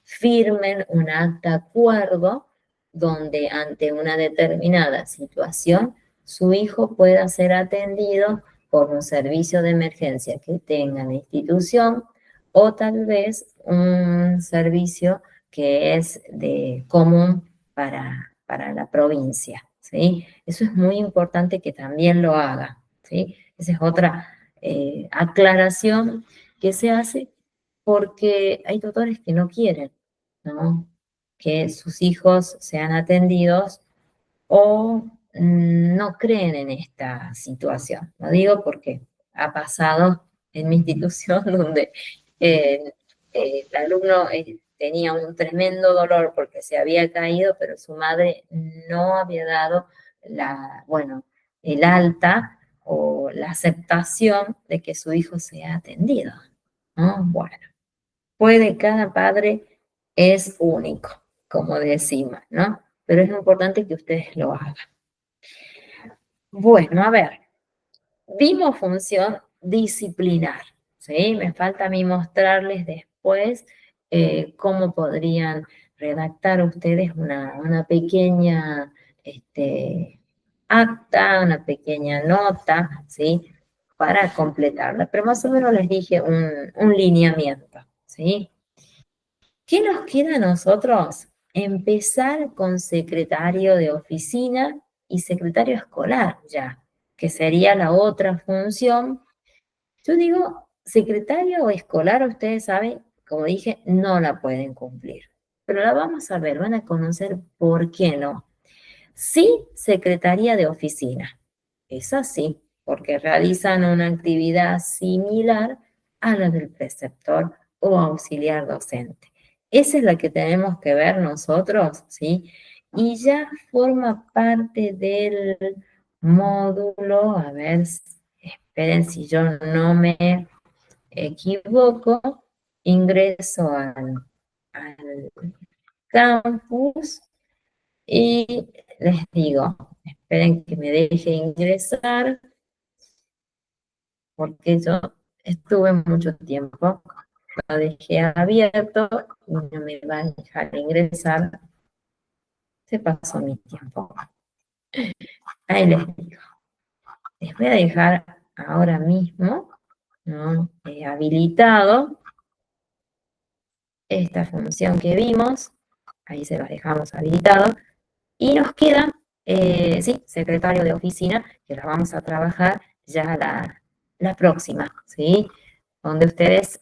S1: firmen un acta de acuerdo donde ante una determinada situación su hijo pueda ser atendido por un servicio de emergencia que tenga la institución o tal vez un servicio que es de común para la provincia, ¿sí? Eso es muy importante que también lo haga, ¿sí? Esa es otra aclaración que se hace porque hay tutores que no quieren, ¿no?, que sus hijos sean atendidos o no creen en esta situación. Lo digo porque ha pasado en mi institución donde eh, el alumno tenía un tremendo dolor porque se había caído, pero su madre no había dado bueno, el alta o la aceptación de que su hijo sea atendido, ¿no? Bueno, puede, cada padre es único, como decimos, ¿no? Pero es importante que ustedes lo hagan. Bueno, a ver, vimos función disciplinar, ¿sí? Me falta a mí mostrarles después cómo podrían redactar ustedes una pequeña acta, una pequeña nota, ¿sí?, para completarla. Pero más o menos les dije un lineamiento, ¿sí? ¿Qué nos queda a nosotros? Empezar con secretario de oficina y secretario escolar ya, que sería la otra función. Yo digo, secretario o escolar, ustedes saben, como dije, no la pueden cumplir. Pero la vamos a ver, van a conocer por qué no. Sí, secretaría de oficina. Es así, porque realizan una actividad similar a la del preceptor o auxiliar docente. Esa es la que tenemos que ver nosotros, ¿sí? Y ya forma parte del módulo, a ver, esperen si yo no me equivoco, ingreso al campus y les digo, esperen que me deje ingresar, porque yo estuve mucho tiempo, lo dejé abierto y no me va a dejar ingresar, se pasó mi tiempo. Ahí les digo, les voy a dejar ahora mismo, ¿no? Habilitado esta función que vimos, ahí se los dejamos habilitado, y nos queda, sí, secretario de oficina, que la vamos a trabajar ya la próxima, ¿sí? Donde ustedes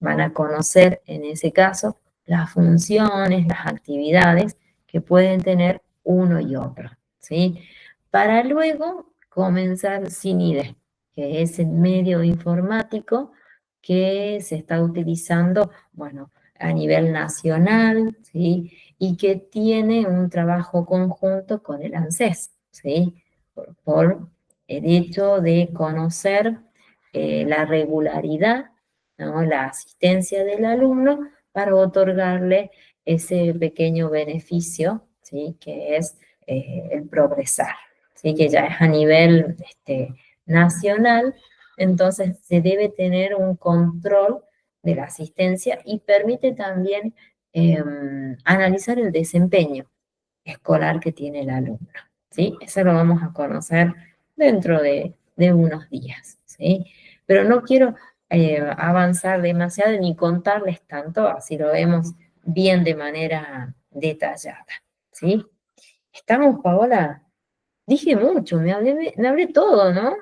S1: van a conocer en ese caso las funciones, las actividades que pueden tener uno y otro, ¿sí? Para luego comenzar sin IDE, que es el medio informático que se está utilizando, bueno, a nivel nacional, ¿sí? Y que tiene un trabajo conjunto con el ANSES, ¿sí? Por el hecho de conocer la regularidad, ¿no? La asistencia del alumno para otorgarle ese pequeño beneficio, ¿sí? Que es el progresar, ¿sí? Que ya es a nivel nacional, entonces se debe tener un control de la asistencia y permite también analizar el desempeño escolar que tiene el alumno, ¿sí? Eso lo vamos a conocer dentro de unos días, ¿sí? Pero no quiero avanzar demasiado ni contarles tanto, así lo vemos bien de manera detallada, ¿sí? ¿Estamos, Paola? Dije mucho, me hablé todo, ¿no?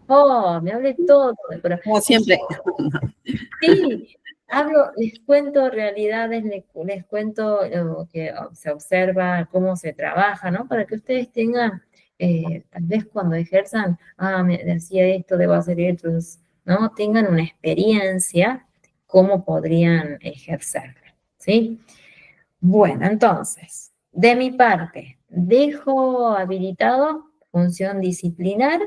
S1: Oh, me hablé todo, pero
S2: Como siempre.
S1: sí, hablo, les cuento realidades, les cuento lo que se observa, cómo se trabaja, ¿no? Para que ustedes tengan, tal vez cuando ejerzan, me decía esto, debo hacer esto, ¿no? Tengan una experiencia, cómo podrían ejercer, ¿sí? Bueno, entonces, de mi parte, dejo habilitado función disciplinar,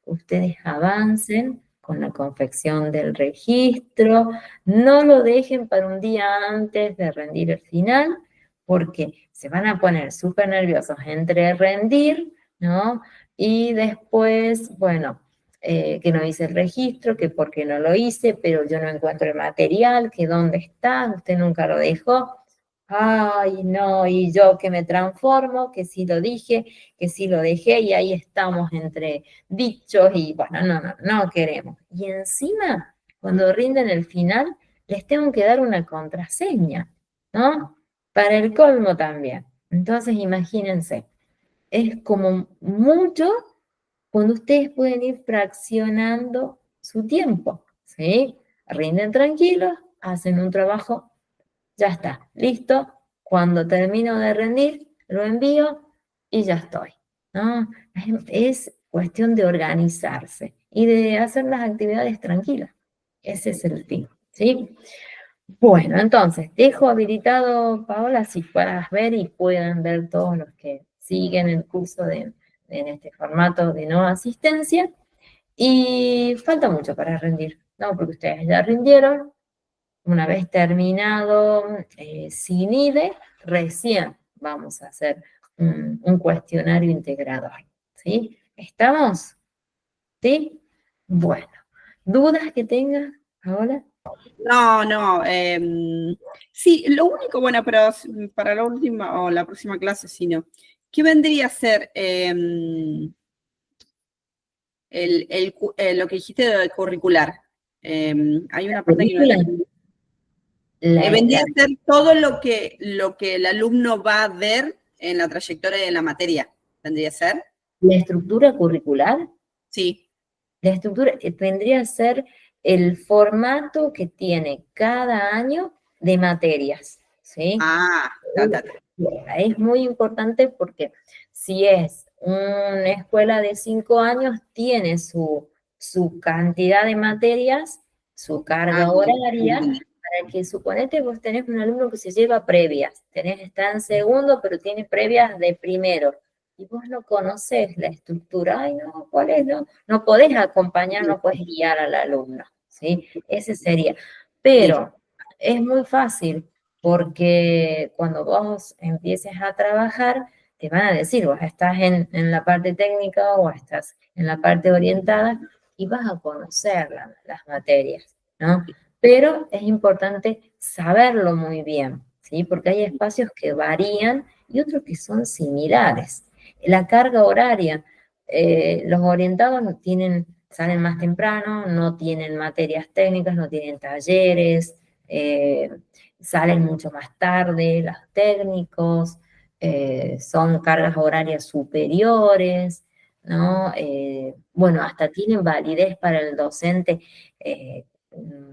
S1: ustedes avancen con la confección del registro, no lo dejen para un día antes de rendir el final, porque se van a poner súper nerviosos entre rendir, ¿no? Y después, bueno, que no hice el registro, que porque no lo hice, pero yo no encuentro el material, que dónde está, usted nunca lo dejó. Ay, no, y yo que me transformo, que sí lo dije, que sí lo dejé, y ahí estamos entre dichos y bueno, no queremos. Y encima, cuando rinden el final, les tengo que dar una contraseña, ¿no? Para el colmo también. Entonces, imagínense, es como mucho cuando ustedes pueden ir fraccionando su tiempo, ¿sí? Rinden tranquilos, hacen un trabajo, ya está, listo. Cuando termino de rendir, lo envío y ya estoy, ¿no? Es cuestión de organizarse y de hacer las actividades tranquilas. Ese es el fin, ¿sí? Bueno, entonces, dejo habilitado, Paola, si puedas ver y puedan ver todos los que siguen el curso en este formato de no asistencia. Y falta mucho para rendir, ¿no? Porque ustedes ya rindieron, una vez terminado sin IDE, recién vamos a hacer un cuestionario integrador, ¿sí? ¿Estamos? ¿Sí? Bueno, ¿dudas que tengas ahora?
S2: No. Sí, lo único, bueno, pero para la última o la próxima clase, si no. ¿Qué vendría a ser lo que dijiste de curricular? Hay una parte que no la
S1: Película,
S2: entendí.
S1: la,
S2: Vendría
S1: la-
S2: a ser todo lo que el alumno va a ver en la trayectoria de la materia. ¿Vendría a ser?
S1: la estructura curricular,
S2: Sí.
S1: la estructura vendría a ser el formato que tiene cada año de materias, ¿sí?
S2: Ah, ta.
S1: Es muy importante porque si es una escuela de 5 años, tiene su cantidad de materias su
S2: Ah,
S1: carga horaria,
S2: entendí.
S1: para que suponete vos tenés un alumno que se lleva previas, está en segundo, pero tiene previas de primero, y vos no conocés la estructura, ay no, ¿cuál es? No, no podés acompañar, no podés guiar al alumno, ¿sí? Ese sería.
S2: Listo.
S1: Pero es muy fácil, porque cuando vos empieces a trabajar, te van a decir, vos estás en la parte técnica o estás en la parte orientada y vas a conocer las materias, ¿no? Pero es importante saberlo muy bien, ¿sí? Porque hay espacios que varían y otros que son similares. La carga horaria, los orientados no tienen, salen más temprano, no tienen materias técnicas, no tienen talleres, eh, salen mucho más tarde, los técnicos, son cargas horarias superiores, ¿no? Bueno, hasta tienen validez para el docente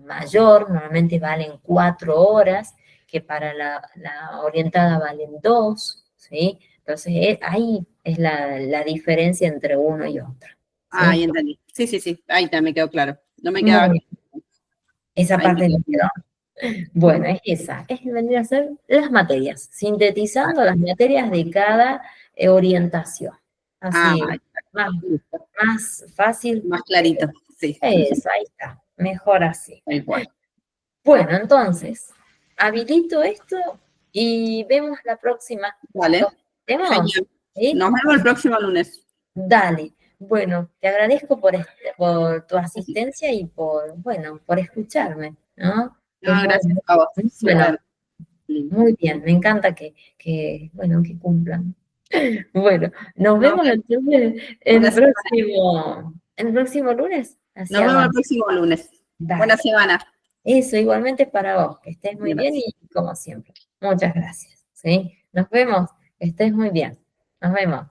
S1: mayor, normalmente valen 4 horas, que para la orientada valen 2, ¿sí? Entonces, ahí es la diferencia entre uno y otro,
S2: Ah,
S1: ¿sí?
S2: ahí entendí. Sí, sí, sí. Ahí está, me quedó claro. No me quedaba.
S1: Muy, esa
S2: Ahí me
S1: parte
S2: quedó
S1: me
S2: claro.
S1: quedó. Bueno, es esa, es venir a hacer las materias, sintetizando las materias de cada orientación.
S2: Ah,
S1: Así,
S2: ahí está.
S1: más,
S2: Listo.
S1: más fácil.
S2: Más clarito. Sí,
S1: Eso, ahí está, mejor así.
S2: tal cual.
S1: Bueno, entonces, habilito esto y vemos la próxima.
S2: Vale.
S1: ¿Los vemos?
S2: Genial.
S1: ¿Sí?
S2: Nos vemos el próximo lunes.
S1: Dale. Bueno, te agradezco por tu asistencia y bueno, por escucharme, ¿no?
S2: No,
S1: Es muy,
S2: gracias a vos.
S1: bueno,
S2: Súper lindo.
S1: muy bien, me encanta bueno, que cumplan. Bueno, nos
S2: Nos
S1: vemos
S2: vemos.
S1: entonces
S2: Buena semana.
S1: el próximo lunes
S2: Nos
S1: hacia
S2: vemos el
S1: abajo.
S2: próximo lunes. Buena
S1: Dale.
S2: semana.
S1: Eso, igualmente para vos, que estés muy bien
S2: Gracias.
S1: y como siempre. Muchas gracias. ¿Sí? Nos vemos, que estés muy bien. Nos vemos.